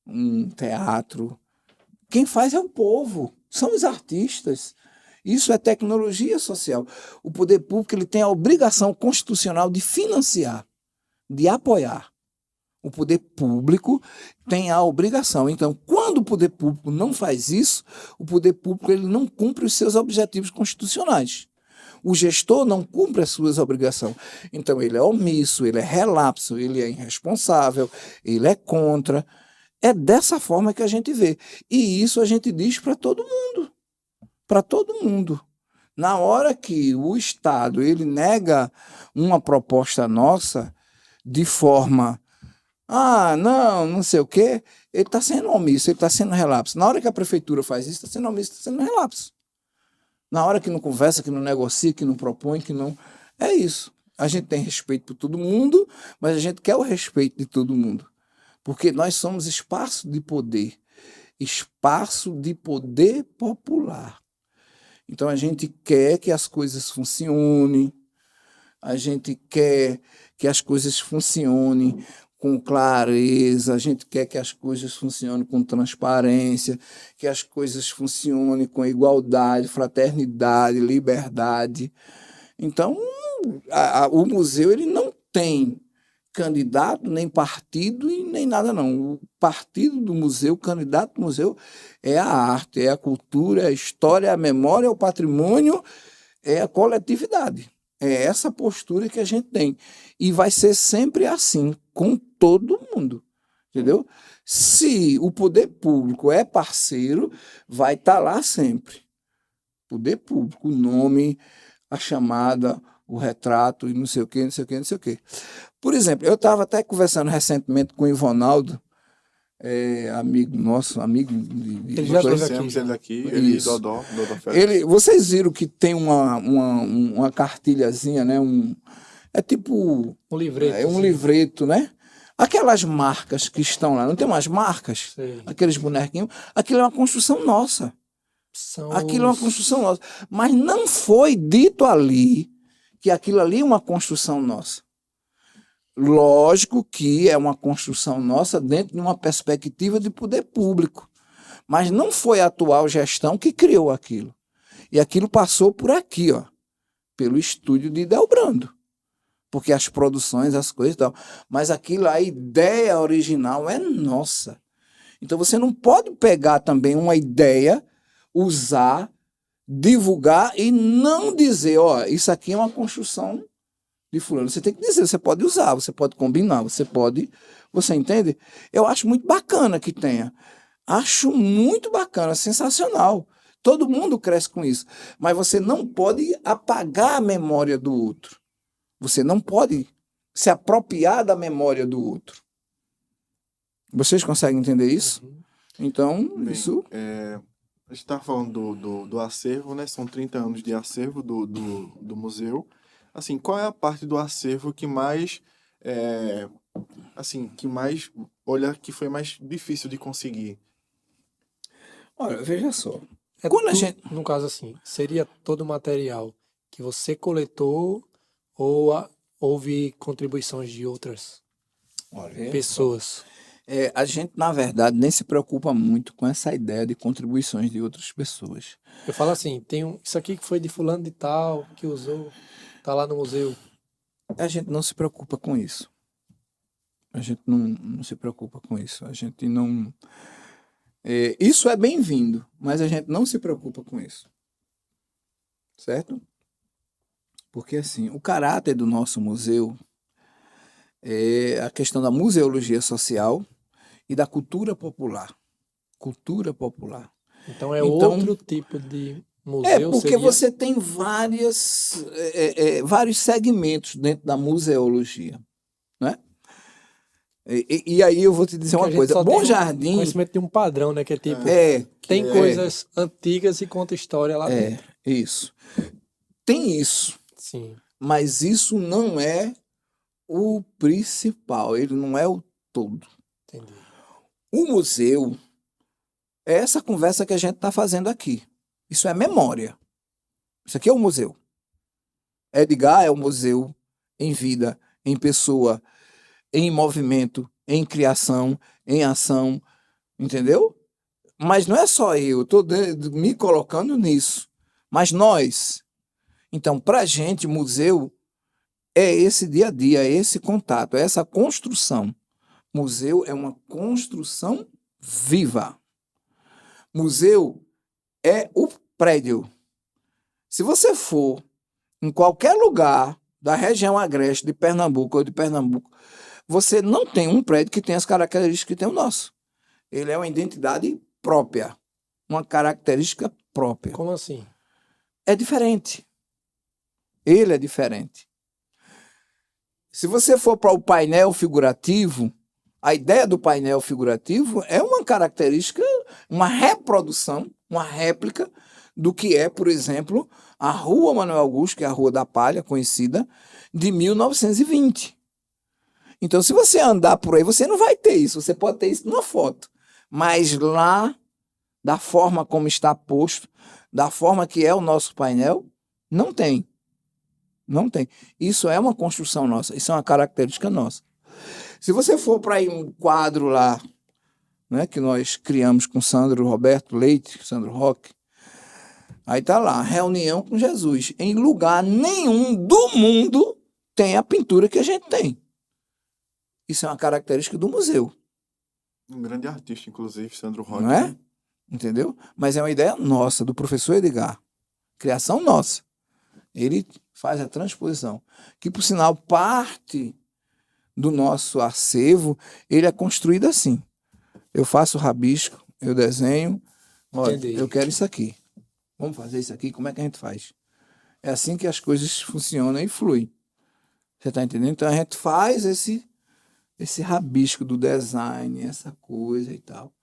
um teatro. Quem faz é o povo, são os artistas. Isso é tecnologia social. O poder público ele tem a obrigação constitucional de financiar, de apoiar. O poder público tem a obrigação. Então, quando o poder público não faz isso, o poder público ele não cumpre os seus objetivos constitucionais. O gestor não cumpre as suas obrigações. Então, ele é omisso, ele é relapso, ele é irresponsável, ele é contra. É dessa forma que a gente vê. E isso a gente diz para todo mundo. Para todo mundo. Na hora que o Estado ele nega uma proposta nossa de forma não sei o quê, ele está sendo omisso, ele está sendo relapso. Na hora que a prefeitura faz isso, está sendo omisso, está sendo relapso. Na hora que não conversa, que não negocia, que não propõe, que não... É isso. A gente tem respeito por todo mundo, mas a gente quer o respeito de todo mundo. Porque nós somos espaço de poder popular. Então a gente quer que as coisas funcionem, a gente quer que as coisas funcionem com clareza, a gente quer que as coisas funcionem com transparência, que as coisas funcionem com igualdade, fraternidade, liberdade. Então, o museu ele não tem candidato, nem partido e nem nada não. O partido do museu, o candidato do museu é a arte, é a cultura, é a história, é a memória, é o patrimônio, é a coletividade. É essa postura que a gente tem. E vai ser sempre assim, com todo mundo. Entendeu? Se o poder público é parceiro, vai estar lá sempre. Poder público, o nome, a chamada, o retrato e não sei o quê, não sei o quê, não sei o quê. Por exemplo, eu estava até conversando recentemente com o Ivonaldo, amigo nosso, amigo de Ele já esteve Conhecemos ele aqui, Isso. ele e Dodó Félix. Vocês viram que tem uma cartilhazinha, né? É tipo... Um livreto. É um livreto, né? Aquelas marcas que estão lá, não tem umas marcas? Sei. Aqueles bonequinhos. Aquilo é uma construção nossa. Aquilo é uma construção nossa. Mas não foi dito ali que aquilo ali é uma construção nossa. Lógico que é uma construção nossa dentro de uma perspectiva de poder público. Mas não foi a atual gestão que criou aquilo. E aquilo passou por aqui, ó, pelo estúdio de Delbrando. Porque as produções, as coisas e tal. Mas aquilo, a ideia original é nossa. Então você não pode pegar também uma ideia, usar, divulgar e não dizer, ó, isso aqui é uma construção de fulano. Você tem que dizer, você pode usar, você pode combinar, você entende? Eu acho muito bacana que tenha. Acho muito bacana, sensacional. Todo mundo cresce com isso. Mas você não pode apagar a memória do outro. Você não pode se apropriar da memória do outro. Vocês conseguem entender isso? Então, Bem, isso... a gente está falando do acervo, né? São 30 anos de acervo do museu. Assim, qual é a parte do acervo que mais... que foi mais difícil de conseguir? Olha, veja só. No caso assim, seria todo o material que você coletou ou houve contribuições de outras pessoas? A gente, na verdade, nem se preocupa muito com essa ideia de contribuições de outras pessoas. Eu falo assim, isso aqui que foi de fulano de tal, que usou, tá lá no museu. A gente não se preocupa com isso. A gente não se preocupa com isso. A gente não... isso é bem-vindo, mas a gente não se preocupa com isso. Certo? Porque, assim, o caráter do nosso museu é a questão da museologia social e da cultura popular. Cultura popular. Então outro tipo de museu? Porque você tem vários segmentos dentro da museologia. né? E aí eu vou te dizer Porque uma a gente coisa. só Bom tem Jardim conhecimento de um padrão, né? Que é tipo, tem é, coisas antigas e conta história lá é, dentro. isso. Tem isso, Sim, mas isso não é o principal, ele não é o todo. entendi. O museu é essa conversa que a gente está fazendo aqui. Isso é memória. Isso aqui é o museu. Edgar é o museu em vida, em pessoa, em movimento, em criação, em ação, entendeu? Mas não é só eu estou me colocando nisso, mas nós. Então, para a gente, museu é esse dia a dia, é esse contato, é essa construção. Museu é uma construção viva. Museu é o prédio. Se você for em qualquer lugar da região agreste de Pernambuco ou de Pernambuco, você não tem um prédio que tenha as características que tem o nosso. Ele é uma identidade própria, uma característica própria. Como assim? É diferente. Ele é diferente. Se você for para o painel figurativo, a ideia do painel figurativo é uma característica, uma reprodução, uma réplica do que é, por exemplo, a Rua Manuel Augusto, que é a Rua da Palha, conhecida, de 1920. Então, se você andar por aí, você não vai ter isso. Você pode ter isso numa foto. Mas lá, da forma como está posto, da forma que é o nosso painel, não tem. Não tem. Isso é uma construção nossa. Isso é uma característica nossa. Se você for para um quadro lá, né, que nós criamos com Sandro Roberto Leite, Sandro Roque, aí tá lá, reunião com Jesus. Em lugar nenhum do mundo tem a pintura que a gente tem. Isso é uma característica do museu. Um grande artista, inclusive, Sandro Roque. Não é? Entendeu? Mas é uma ideia nossa, do professor Edgar. Criação nossa. Ele faz a transposição. Que, por sinal, parte do nosso acervo, ele é construído assim. Eu faço rabisco, eu desenho. Olha, Entendi. eu quero isso aqui. Vamos fazer isso aqui? Como é que a gente faz? É assim que as coisas funcionam e fluem. Você está entendendo? Então, a gente faz esse rabisco do design, essa coisa e tal.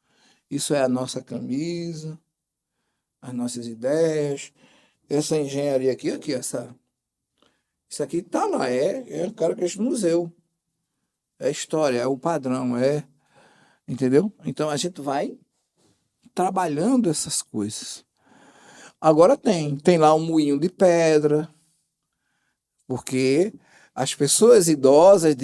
Isso é a nossa camisa, as nossas ideias, essa engenharia aqui, isso aqui tá lá, é o cara que é do museu. É história, é o padrão, entendeu? Então a gente vai trabalhando essas coisas. Agora tem lá um moinho de pedra, porque as pessoas idosas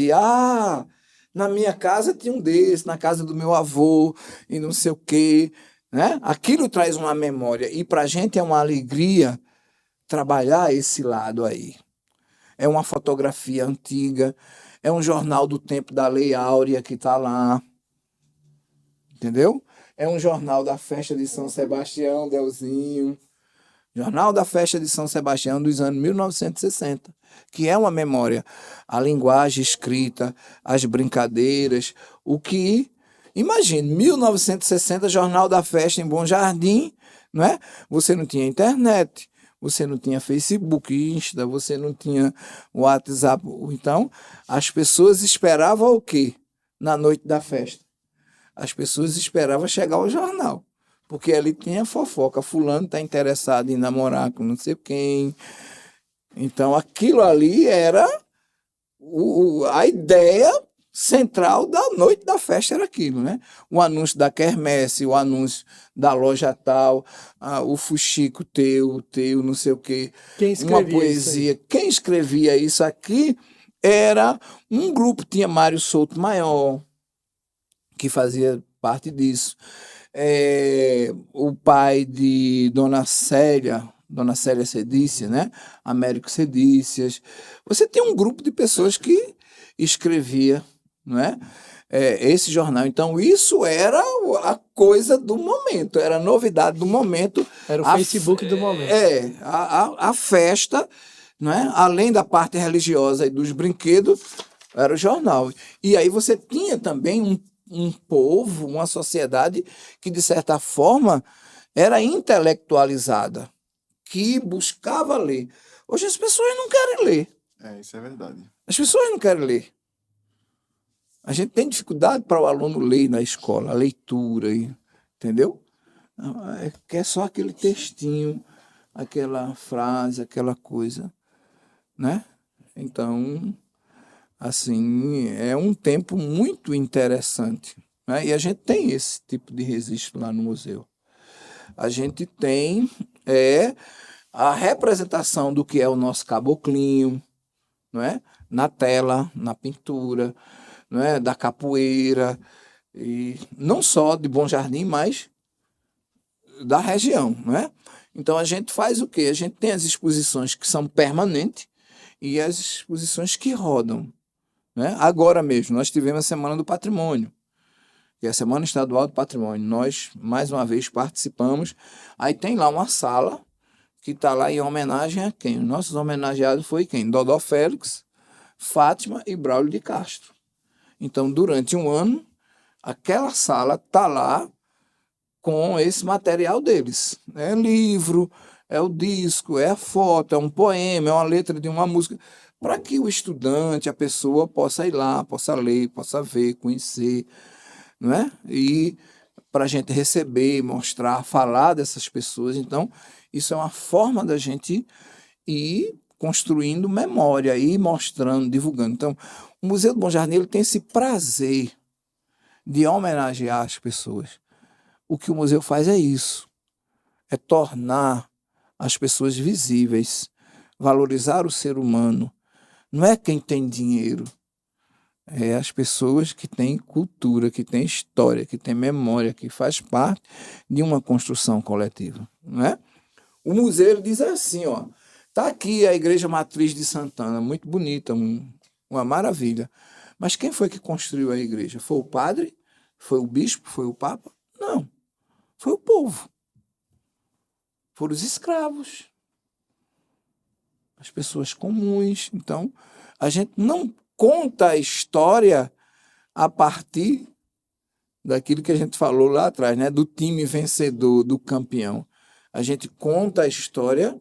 na minha casa tinha um desse, na casa do meu avô, e não sei o quê, né? Aquilo traz uma memória, e para a gente é uma alegria trabalhar esse lado aí. É uma fotografia antiga, é um jornal do tempo da Lei Áurea que está lá, entendeu? É um jornal da festa de São Sebastião, Delzinho, Jornal da Festa de São Sebastião dos anos 1960, que é uma memória. A linguagem escrita, as brincadeiras, o que... Imagine, 1960, Jornal da Festa em Bom Jardim, não é? Você não tinha internet, você não tinha Facebook, Insta, você não tinha WhatsApp. Então, as pessoas esperavam o quê? Na noite da festa. As pessoas esperavam chegar o jornal. Porque ali tinha fofoca. Fulano está interessado em namorar com não sei quem. Então, aquilo ali era a ideia central da noite da festa, era aquilo, né? O anúncio da quermesse, o anúncio da loja tal, o fuxico teu, não sei o quê. Quem escrevia uma poesia. isso aí? Quem escrevia isso aqui era um grupo. Tinha Mário Souto Maior, que fazia parte disso. O pai de Dona Célia Cedícia, né? Américo Cedícias. Você tem um grupo de pessoas que escrevia, né? Esse jornal. Então, isso era a coisa do momento, era a novidade do momento. Era o Facebook do momento. A festa, né? Além da parte religiosa e dos brinquedos, era o jornal. E aí você tinha também um povo, uma sociedade que, de certa forma, era intelectualizada, que buscava ler. Hoje as pessoas não querem ler. Isso é verdade. As pessoas não querem ler. A gente tem dificuldade para o aluno ler na escola, a leitura, entendeu? Quer só aquele textinho, aquela frase, aquela coisa, né? Então, assim, é um tempo muito interessante, né? E a gente tem esse tipo de registro lá no museu. A gente tem a representação do que é o nosso caboclinho, não é? Na tela, na pintura, não é? Da capoeira, e não só de Bom Jardim, mas da região, não é? Então a gente faz o quê? A gente tem as exposições que são permanentes e as exposições que rodam, né? Agora mesmo, nós tivemos a Semana do Patrimônio, que é a Semana Estadual do Patrimônio. Nós, mais uma vez, participamos. Aí tem lá uma sala que está lá em homenagem a quem? Os nossos homenageados foi quem? Dodó Félix, Fátima e Braulio de Castro. Então, durante um ano, aquela sala está lá com esse material deles. É livro, é o disco, é a foto, é um poema, é uma letra de uma música, para que o estudante, a pessoa, possa ir lá, possa ler, possa ver, conhecer, não é? E para a gente receber, mostrar, falar dessas pessoas. Então, isso é uma forma da gente ir construindo memória, ir mostrando, divulgando. Então, o Museu do Bom Jardim ele tem esse prazer de homenagear as pessoas. O que o museu faz é isso, é tornar as pessoas visíveis, valorizar o ser humano. Não é quem tem dinheiro, é as pessoas que têm cultura, que têm história, que têm memória, que faz parte de uma construção coletiva, não é? O museu ele diz assim, ó, tá aqui a Igreja Matriz de Santana, muito bonita, uma maravilha. Mas quem foi que construiu a igreja? Foi o padre? Foi o bispo? Foi o papa? Não. Foi o povo. Foram os escravos. As pessoas comuns. Então, a gente não conta a história a partir daquilo que a gente falou lá atrás, né? Do time vencedor, do campeão. A gente conta a história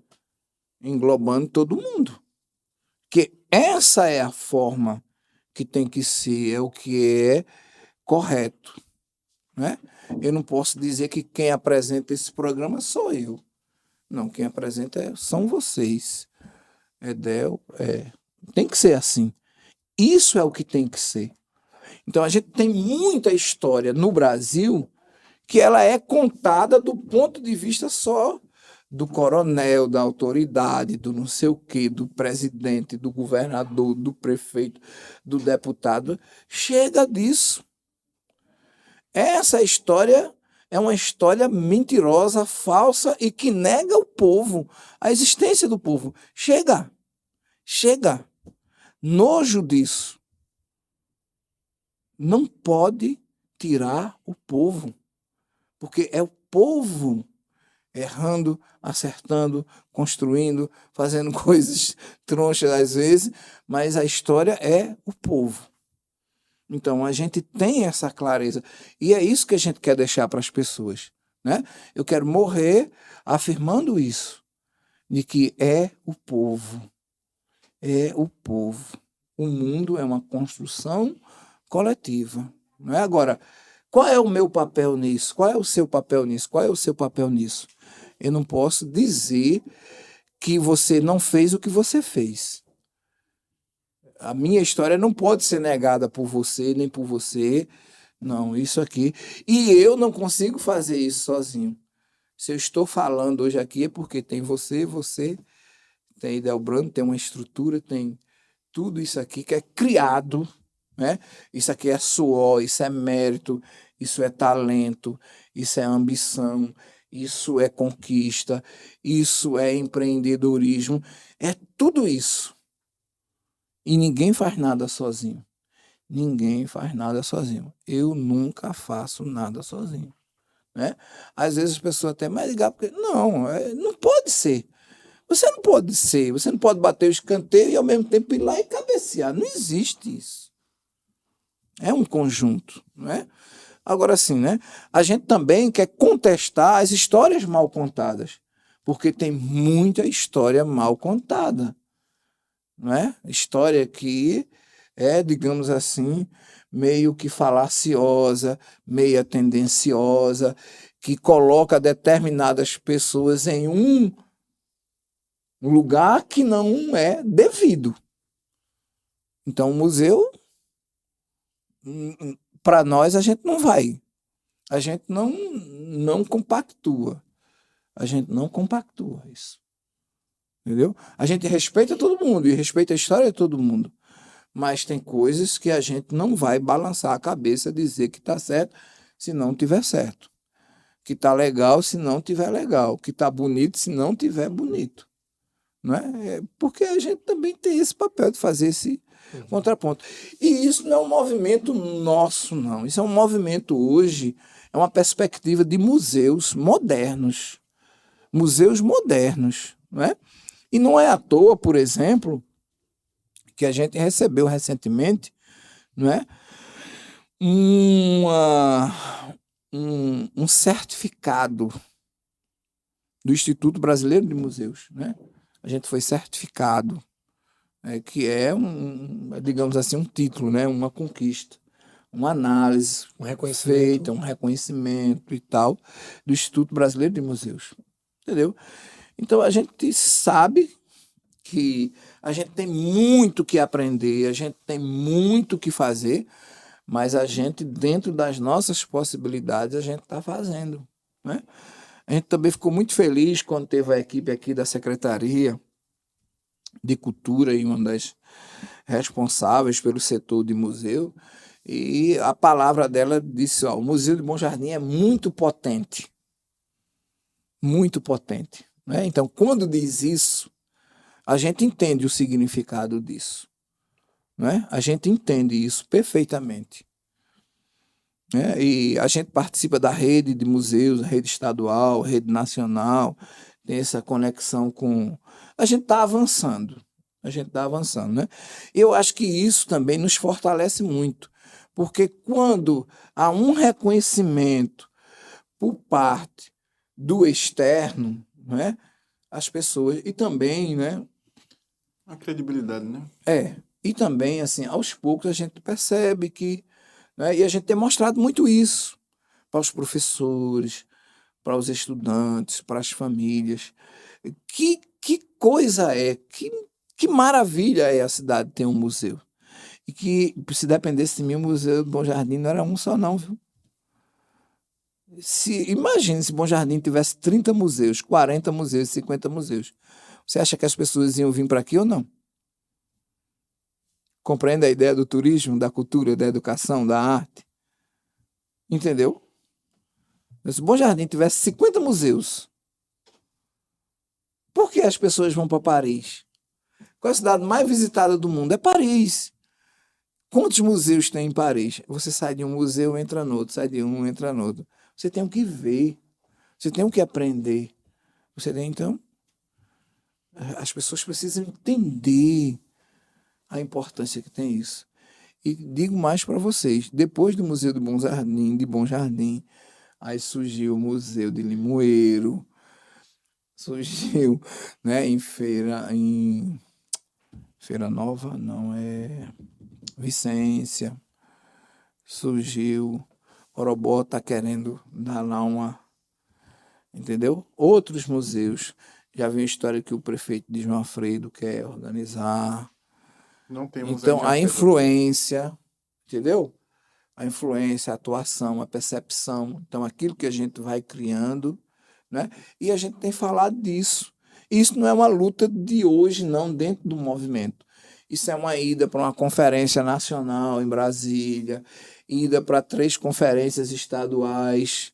englobando todo mundo. Porque essa é a forma que tem que ser, é o que é correto, né? Eu não posso dizer que quem apresenta esse programa sou eu. Não, quem apresenta são vocês. Tem que ser assim. Isso é o que tem que ser. Então a gente tem muita história no Brasil que ela é contada do ponto de vista só do coronel, da autoridade, do não sei o quê, do presidente, do governador, do prefeito, do deputado. Chega disso. Essa história é uma história mentirosa, falsa e que nega o povo, a existência do povo. Chega. Nojo disso. Não pode tirar o povo, porque é o povo errando, acertando, construindo, fazendo coisas tronchas às vezes, mas a história é o povo. Então, a gente tem essa clareza. E é isso que a gente quer deixar para as pessoas, né? Eu quero morrer afirmando isso, de que é o povo. É o povo. O mundo é uma construção coletiva. Não é? Agora, qual é o meu papel nisso? Qual é o seu papel nisso? Qual é o seu papel nisso? Eu não posso dizer que você não fez o que você fez. A minha história não pode ser negada por você, nem por você. Não, isso aqui. E eu não consigo fazer isso sozinho. Se eu estou falando hoje aqui é porque tem você, tem Idelbrando, tem uma estrutura, tem tudo isso aqui que é criado, né? Isso aqui é suor, isso é mérito, isso é talento, isso é ambição, isso é conquista, isso é empreendedorismo, é tudo isso. E ninguém faz nada sozinho. Ninguém faz nada sozinho. Eu nunca faço nada sozinho, né? Às vezes as pessoas até mais ligam, porque não, não pode ser. Você não pode ser, você não pode bater o escanteio e ao mesmo tempo ir lá e cabecear. Não existe isso. É um conjunto, não é? Agora sim, né? A gente também quer contestar as histórias mal contadas, porque tem muita história mal contada, não é? História que é, digamos assim, meio que falaciosa, meio tendenciosa, que coloca determinadas pessoas em um lugar que não é devido. Então, o museu, para nós, a gente não vai. A gente não compactua. A gente não compactua isso. Entendeu? A gente respeita todo mundo e respeita a história de todo mundo. Mas tem coisas que a gente não vai balançar a cabeça, dizer que está certo se não tiver certo. Que está legal se não tiver legal. Que está bonito se não tiver bonito. Não é? Porque a gente também tem esse papel de fazer esse contraponto. E isso não é um movimento nosso, não. Isso é um movimento hoje, é uma perspectiva de museus modernos. Museus modernos. Não é? E não é à toa, por exemplo, que a gente recebeu recentemente, não é? Um certificado do Instituto Brasileiro de Museus, né? A gente foi certificado, que é digamos assim, um título, né? Uma conquista, uma análise feita, um reconhecimento e tal, do Instituto Brasileiro de Museus, entendeu? Então a gente sabe que a gente tem muito que aprender, a gente tem muito que fazer, mas a gente, dentro das nossas possibilidades, a gente está fazendo, né? A gente também ficou muito feliz quando teve a equipe aqui da Secretaria de Cultura e uma das responsáveis pelo setor de museu, e a palavra dela disse, o Museu de Bom Jardim é muito potente, né? Então, quando diz isso, a gente entende o significado disso, né? A gente entende isso perfeitamente. E a gente participa da rede de museus, rede estadual, rede nacional, tem essa conexão com... A gente está avançando, né? Eu acho que isso também nos fortalece muito, porque quando há um reconhecimento por parte do externo, né, as pessoas, e também, né, a credibilidade, né? E também, assim, aos poucos a gente percebe que, né, e a gente tem mostrado muito isso para os professores, para os estudantes, para as famílias. Que coisa que maravilha é a cidade ter um museu. E que, se dependesse de mim, o Museu do Bom Jardim não era um só não, viu? Imagine se Bom Jardim tivesse 30 museus, 40 museus, 50 museus. Você acha que as pessoas iam vir para aqui ou não? Compreende a ideia do turismo, da cultura, da educação, da arte? Entendeu? Se Bom Jardim tivesse 50 museus, por que as pessoas vão para Paris? Qual é a cidade mais visitada do mundo? É Paris. Quantos museus tem em Paris? Você sai de um museu, entra no outro, sai de um, entra no outro. Você tem o que ver, você tem o que aprender. Então, as pessoas precisam entender a importância que tem isso. E digo mais para vocês, depois do Museu de Bom Jardim, aí surgiu o Museu de Limoeiro, surgiu, né, em Feira Nova, não é Vicência, surgiu, Orobó está querendo dar lá uma, entendeu? Outros museus, já vi a história que o prefeito de João Alfredo quer organizar. Não temos então, a influência, entendeu? A influência, a atuação, a percepção, então aquilo que a gente vai criando, né? E a gente tem falado disso. Isso não é uma luta de hoje, não, dentro do movimento. Isso é uma ida para uma conferência nacional em Brasília, ida para 3 conferências estaduais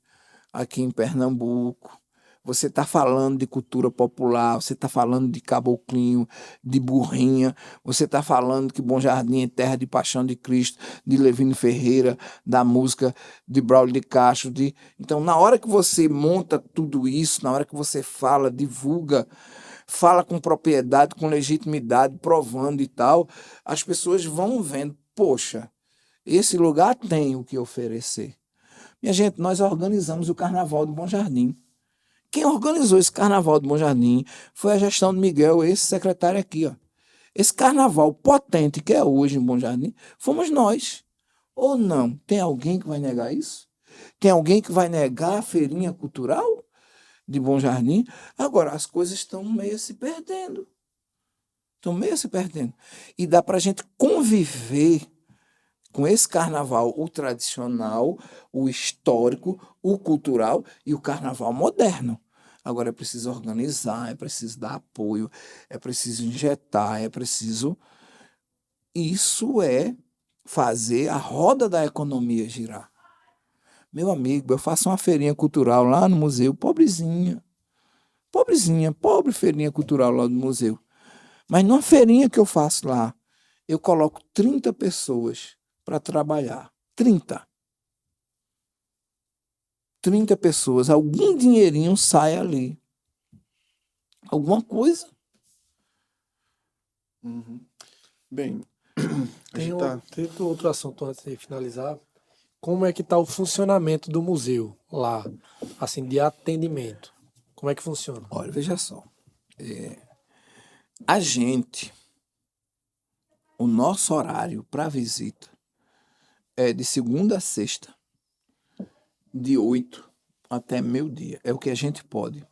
aqui em Pernambuco. Você está falando de cultura popular, você está falando de caboclinho, de burrinha, você está falando que Bom Jardim é terra de Paixão de Cristo, de Levino Ferreira, da música de Braulio de Castro. Então, na hora que você monta tudo isso, na hora que você fala, divulga, fala com propriedade, com legitimidade, provando e tal, as pessoas vão vendo, poxa, esse lugar tem o que oferecer. Minha gente, nós organizamos o Carnaval do Bom Jardim. Quem organizou esse Carnaval do Bom Jardim foi a gestão de Miguel, esse secretário aqui, ó. Esse carnaval potente que é hoje em Bom Jardim, fomos nós. Ou não? Tem alguém que vai negar isso? Tem alguém que vai negar a feirinha cultural de Bom Jardim? Agora, as coisas estão meio se perdendo. Estão meio se perdendo. E dá para a gente conviver com esse carnaval, o tradicional, o histórico, o cultural e o carnaval moderno. Agora é preciso organizar, é preciso dar apoio, é preciso injetar, é preciso. Isso é fazer a roda da economia girar. Meu amigo, eu faço uma feirinha cultural lá no museu, pobrezinha, pobre feirinha cultural lá no museu. Mas numa feirinha que eu faço lá, eu coloco 30 pessoas para trabalhar. 30 pessoas, algum dinheirinho sai ali. Alguma coisa. Uhum. Bem, a Tem, gente tá. tem outro assunto antes de finalizar. Como é que está o funcionamento do museu lá, assim, de atendimento? Como é que funciona? Olha, veja só. A gente, o nosso horário para visita é de segunda a sexta, de 8 até meio-dia. É o que a gente pode.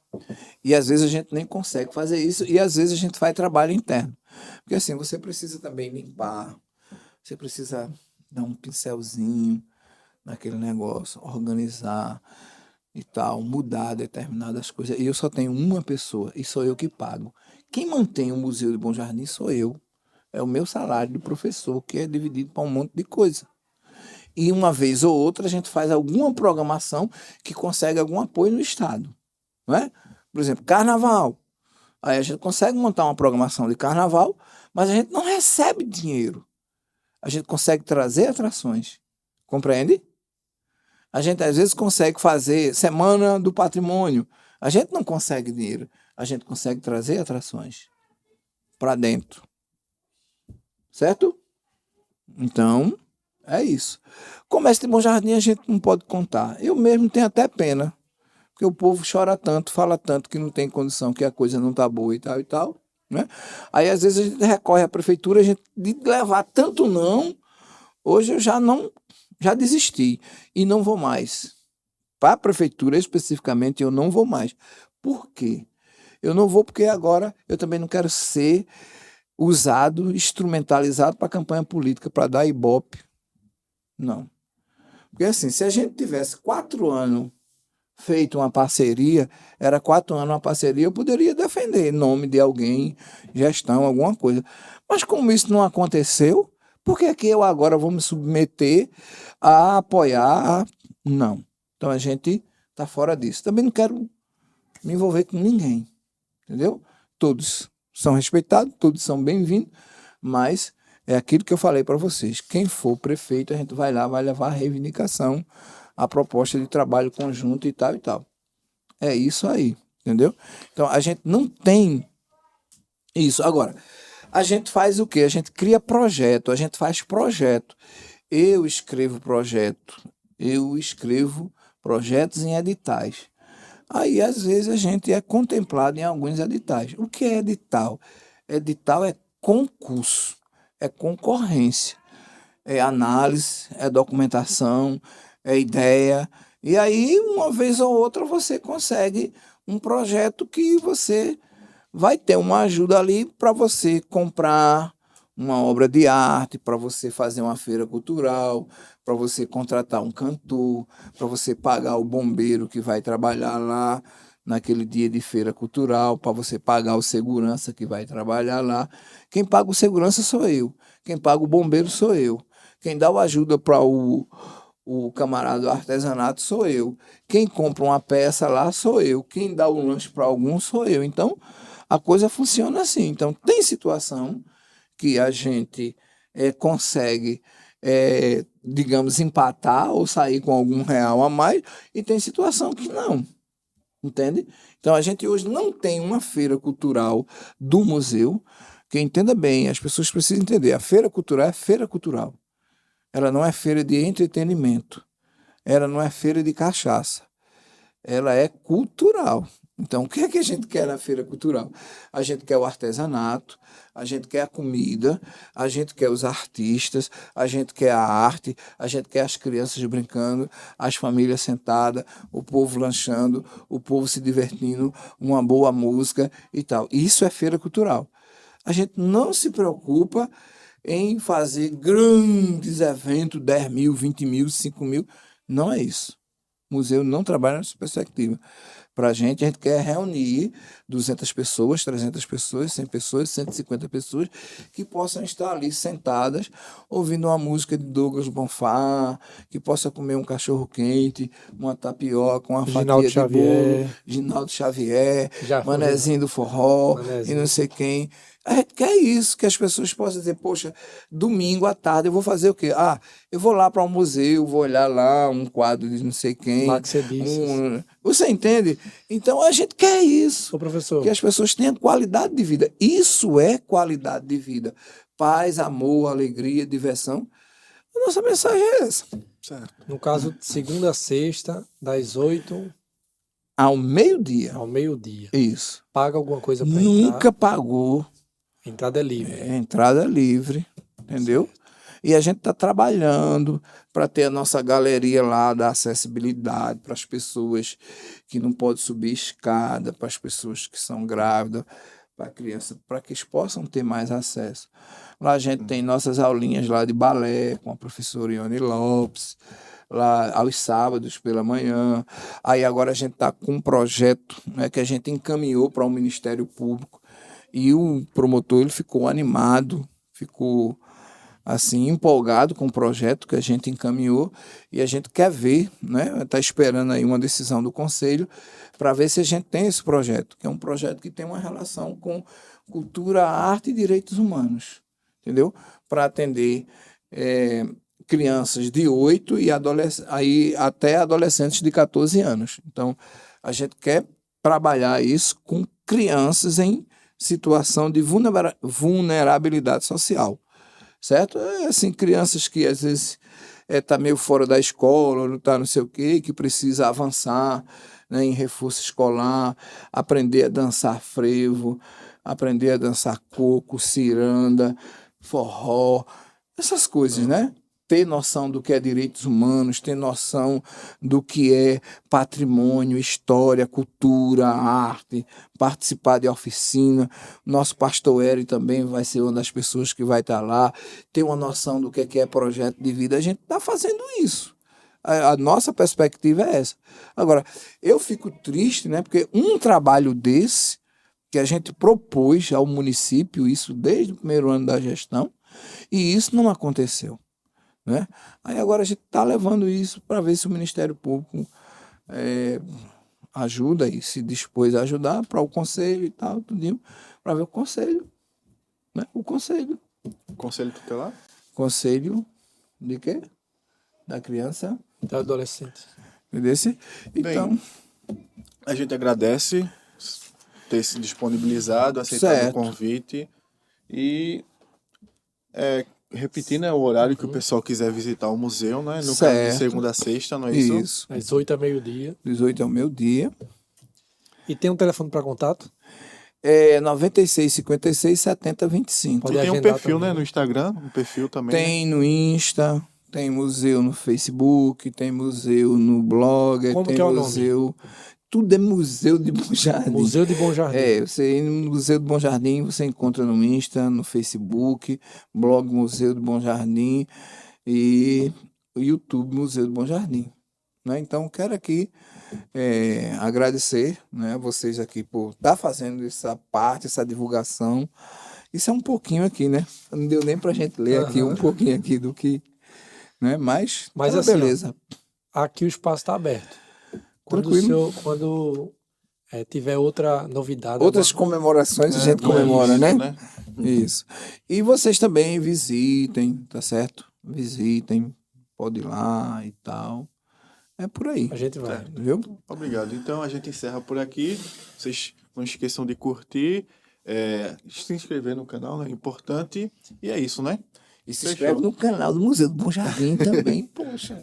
E às vezes a gente nem consegue fazer isso, e às vezes a gente faz trabalho interno. Porque assim, você precisa também limpar, você precisa dar um pincelzinho naquele negócio, organizar e tal, mudar determinadas coisas. E eu só tenho uma pessoa, e sou eu que pago. Quem mantém o Museu de Bom Jardim sou eu. É o meu salário de professor, que é dividido para um monte de coisa. E uma vez ou outra a gente faz alguma programação que consegue algum apoio no Estado. Não é? Por exemplo, carnaval. Aí a gente consegue montar uma programação de carnaval, mas a gente não recebe dinheiro. A gente consegue trazer atrações. Compreende? A gente às vezes consegue fazer Semana do Patrimônio. A gente não consegue dinheiro. A gente consegue trazer atrações para dentro. Certo? Então, é isso. Comércio de Bom Jardim a gente não pode contar. Eu mesmo tenho até pena. Porque o povo chora tanto, fala tanto que não tem condição, que a coisa não está boa e tal e tal. Né? Aí às vezes a gente recorre à prefeitura, a gente de levar tanto não. Hoje eu já desisti e não vou mais. Para a prefeitura especificamente, eu não vou mais. Por quê? Eu não vou porque agora eu também não quero ser usado, instrumentalizado para campanha política, para dar ibope. Não. Porque assim, se a gente tivesse 4 anos feito uma parceria, era 4 anos uma parceria, eu poderia defender nome de alguém, gestão, alguma coisa. Mas como isso não aconteceu, por que é que eu agora vou me submeter a apoiar? Não. Então a gente está fora disso. Também não quero me envolver com ninguém, entendeu? Todos são respeitados, todos são bem-vindos, mas é aquilo que eu falei para vocês. Quem for prefeito, a gente vai lá, vai levar a reivindicação, a proposta de trabalho conjunto e tal e tal. É isso aí, entendeu? Então a gente não tem isso. Agora, a gente faz o quê? A gente cria projeto, a gente faz projeto. Eu escrevo projetos em editais. Aí, às vezes, a gente é contemplado em alguns editais. O que é edital? Edital é concurso, é concorrência, é análise, é documentação, é ideia. E aí, uma vez ou outra, você consegue um projeto que você vai ter uma ajuda ali para você comprar uma obra de arte, para você fazer uma feira cultural, para você contratar um cantor, para você pagar o bombeiro que vai trabalhar lá naquele dia de feira cultural, para você pagar o segurança que vai trabalhar lá. Quem paga o segurança sou eu, quem paga o bombeiro sou eu, quem dá a ajuda para o camarada do artesanato sou eu, quem compra uma peça lá sou eu, quem dá o lanche para algum sou eu. Então, a coisa funciona assim. Então, tem situação que a gente consegue, digamos, empatar ou sair com algum real a mais, e tem situação que não, entende? Então, a gente hoje não tem uma feira cultural do museu, que entenda bem, as pessoas precisam entender, a feira cultural é feira cultural. Ela não é feira de entretenimento, ela não é feira de cachaça, ela é cultural. Então, o que é que a gente quer na feira cultural? A gente quer o artesanato, a gente quer a comida, a gente quer os artistas, a gente quer a arte, a gente quer as crianças brincando, as famílias sentadas, o povo lanchando, o povo se divertindo, uma boa música e tal. Isso é feira cultural. A gente não se preocupa em fazer grandes eventos, 10 mil, 20 mil, 5 mil. Não é isso. O museu não trabalha nessa perspectiva. Para a gente quer reunir 200 pessoas, 300 pessoas, 100 pessoas, 150 pessoas que possam estar ali sentadas ouvindo uma música de Douglas Bonfá, que possa comer um cachorro-quente, uma tapioca, uma Ginaldo fatia de Xavier. bolo, Ginaldo Xavier, Já foi, Manezinho do Forró Manezinho. e não sei quem. A gente quer isso, que as pessoas possam dizer, poxa, domingo à tarde eu vou fazer o quê? Eu vou lá para um museu, vou olhar lá um quadro de não sei quem. Max Edices. Você entende? Então a gente quer isso. Ô, professor, Que as pessoas tenham qualidade de vida. Isso é qualidade de vida. Paz, amor, alegria, diversão. A nossa mensagem é essa. Certo. no caso, de segunda a sexta, das 8 Ao meio-dia. ao meio-dia. Isso. Paga alguma coisa para Nunca entrar? pagou. A entrada é livre. É entrada livre. Entendeu? E a gente está trabalhando para ter a nossa galeria lá da acessibilidade para as pessoas que não podem subir escada, para as pessoas que são grávidas, para crianças, para que eles possam ter mais acesso. Lá a gente tem nossas aulinhas lá de balé com a professora Ione Lopes, lá aos sábados pela manhã. Aí agora a gente está com um projeto, né, que a gente encaminhou para o Ministério Público e o promotor ele ficou animado, ficou assim empolgado com o projeto que a gente encaminhou e a gente quer ver, né? Está esperando aí uma decisão do conselho para ver se a gente tem esse projeto, que é um projeto que tem uma relação com cultura, arte e direitos humanos, entendeu? Para atender crianças de 8 e aí até adolescentes de 14 anos. Então, a gente quer trabalhar isso com crianças em situação de vulnerabilidade social. Certo? Assim, crianças que às vezes tá meio fora da escola, não tá não sei o quê, que precisa avançar, né, em reforço escolar, aprender a dançar frevo, aprender a dançar coco, ciranda, forró, essas coisas, né? Ter noção do que é direitos humanos, ter noção do que é patrimônio, história, cultura, arte, participar de oficina. Nosso pastor Eri também vai ser uma das pessoas que vai estar lá, ter uma noção do que é projeto de vida. A gente está fazendo isso. A nossa perspectiva é essa. Agora, eu fico triste, né, porque um trabalho desse, que a gente propôs ao município, isso desde o primeiro ano da gestão, e isso não aconteceu. Né? Aí agora a gente está levando isso para ver se o Ministério Público ajuda e se dispôs a ajudar para o conselho e tal, tudinho, para ver o conselho. Né? O conselho. Conselho tutelar? Conselho de quê? Da criança. Da adolescente. Desse? Então, A gente agradece ter se disponibilizado, aceitado Certo. o convite e repetir, né, o horário que o pessoal quiser visitar o museu, né? No caso de Certo. segunda a sexta, não é isso? isso. Das 8 ao meio-dia. 18 ao meio-dia. E tem um telefone para contato? 96 56 70 25. Pode E tem um agendar perfil, também. né, no Instagram, um perfil também. né? Tem no Insta, tem museu no Facebook, tem museu no blog, Como tem que é o nome? museu. Tudo é Museu de Bom Jardim. Museu de Bom Jardim. Você ir no Museu de Bom Jardim, você encontra no Insta, no Facebook, blog Museu de Bom Jardim e o YouTube Museu de Bom Jardim. Né? Então, quero aqui agradecer, né, a vocês aqui por estar fazendo essa parte, essa divulgação. Isso é um pouquinho aqui, né? Não deu nem pra gente ler aqui um pouquinho aqui do que... Né? Mas tá assim, beleza. Aqui o espaço está aberto. Tranquilo. Quando tiver outra novidade. Outras comemorações a gente comemora, isso, né? Isso. E vocês também visitem, tá certo? Visitem, pode ir lá e tal. É por aí, A gente vai. viu? Obrigado. Então a gente encerra por aqui. Vocês não esqueçam de curtir, se inscrever no canal, né? É importante. E é isso, né? E se Fechou. inscreve no canal do Museu do Bom Jardim também, poxa.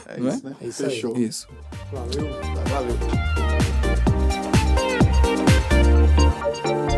É Não é? isso, né? É isso aí. Fechou. Isso. Valeu. Valeu. Tchau.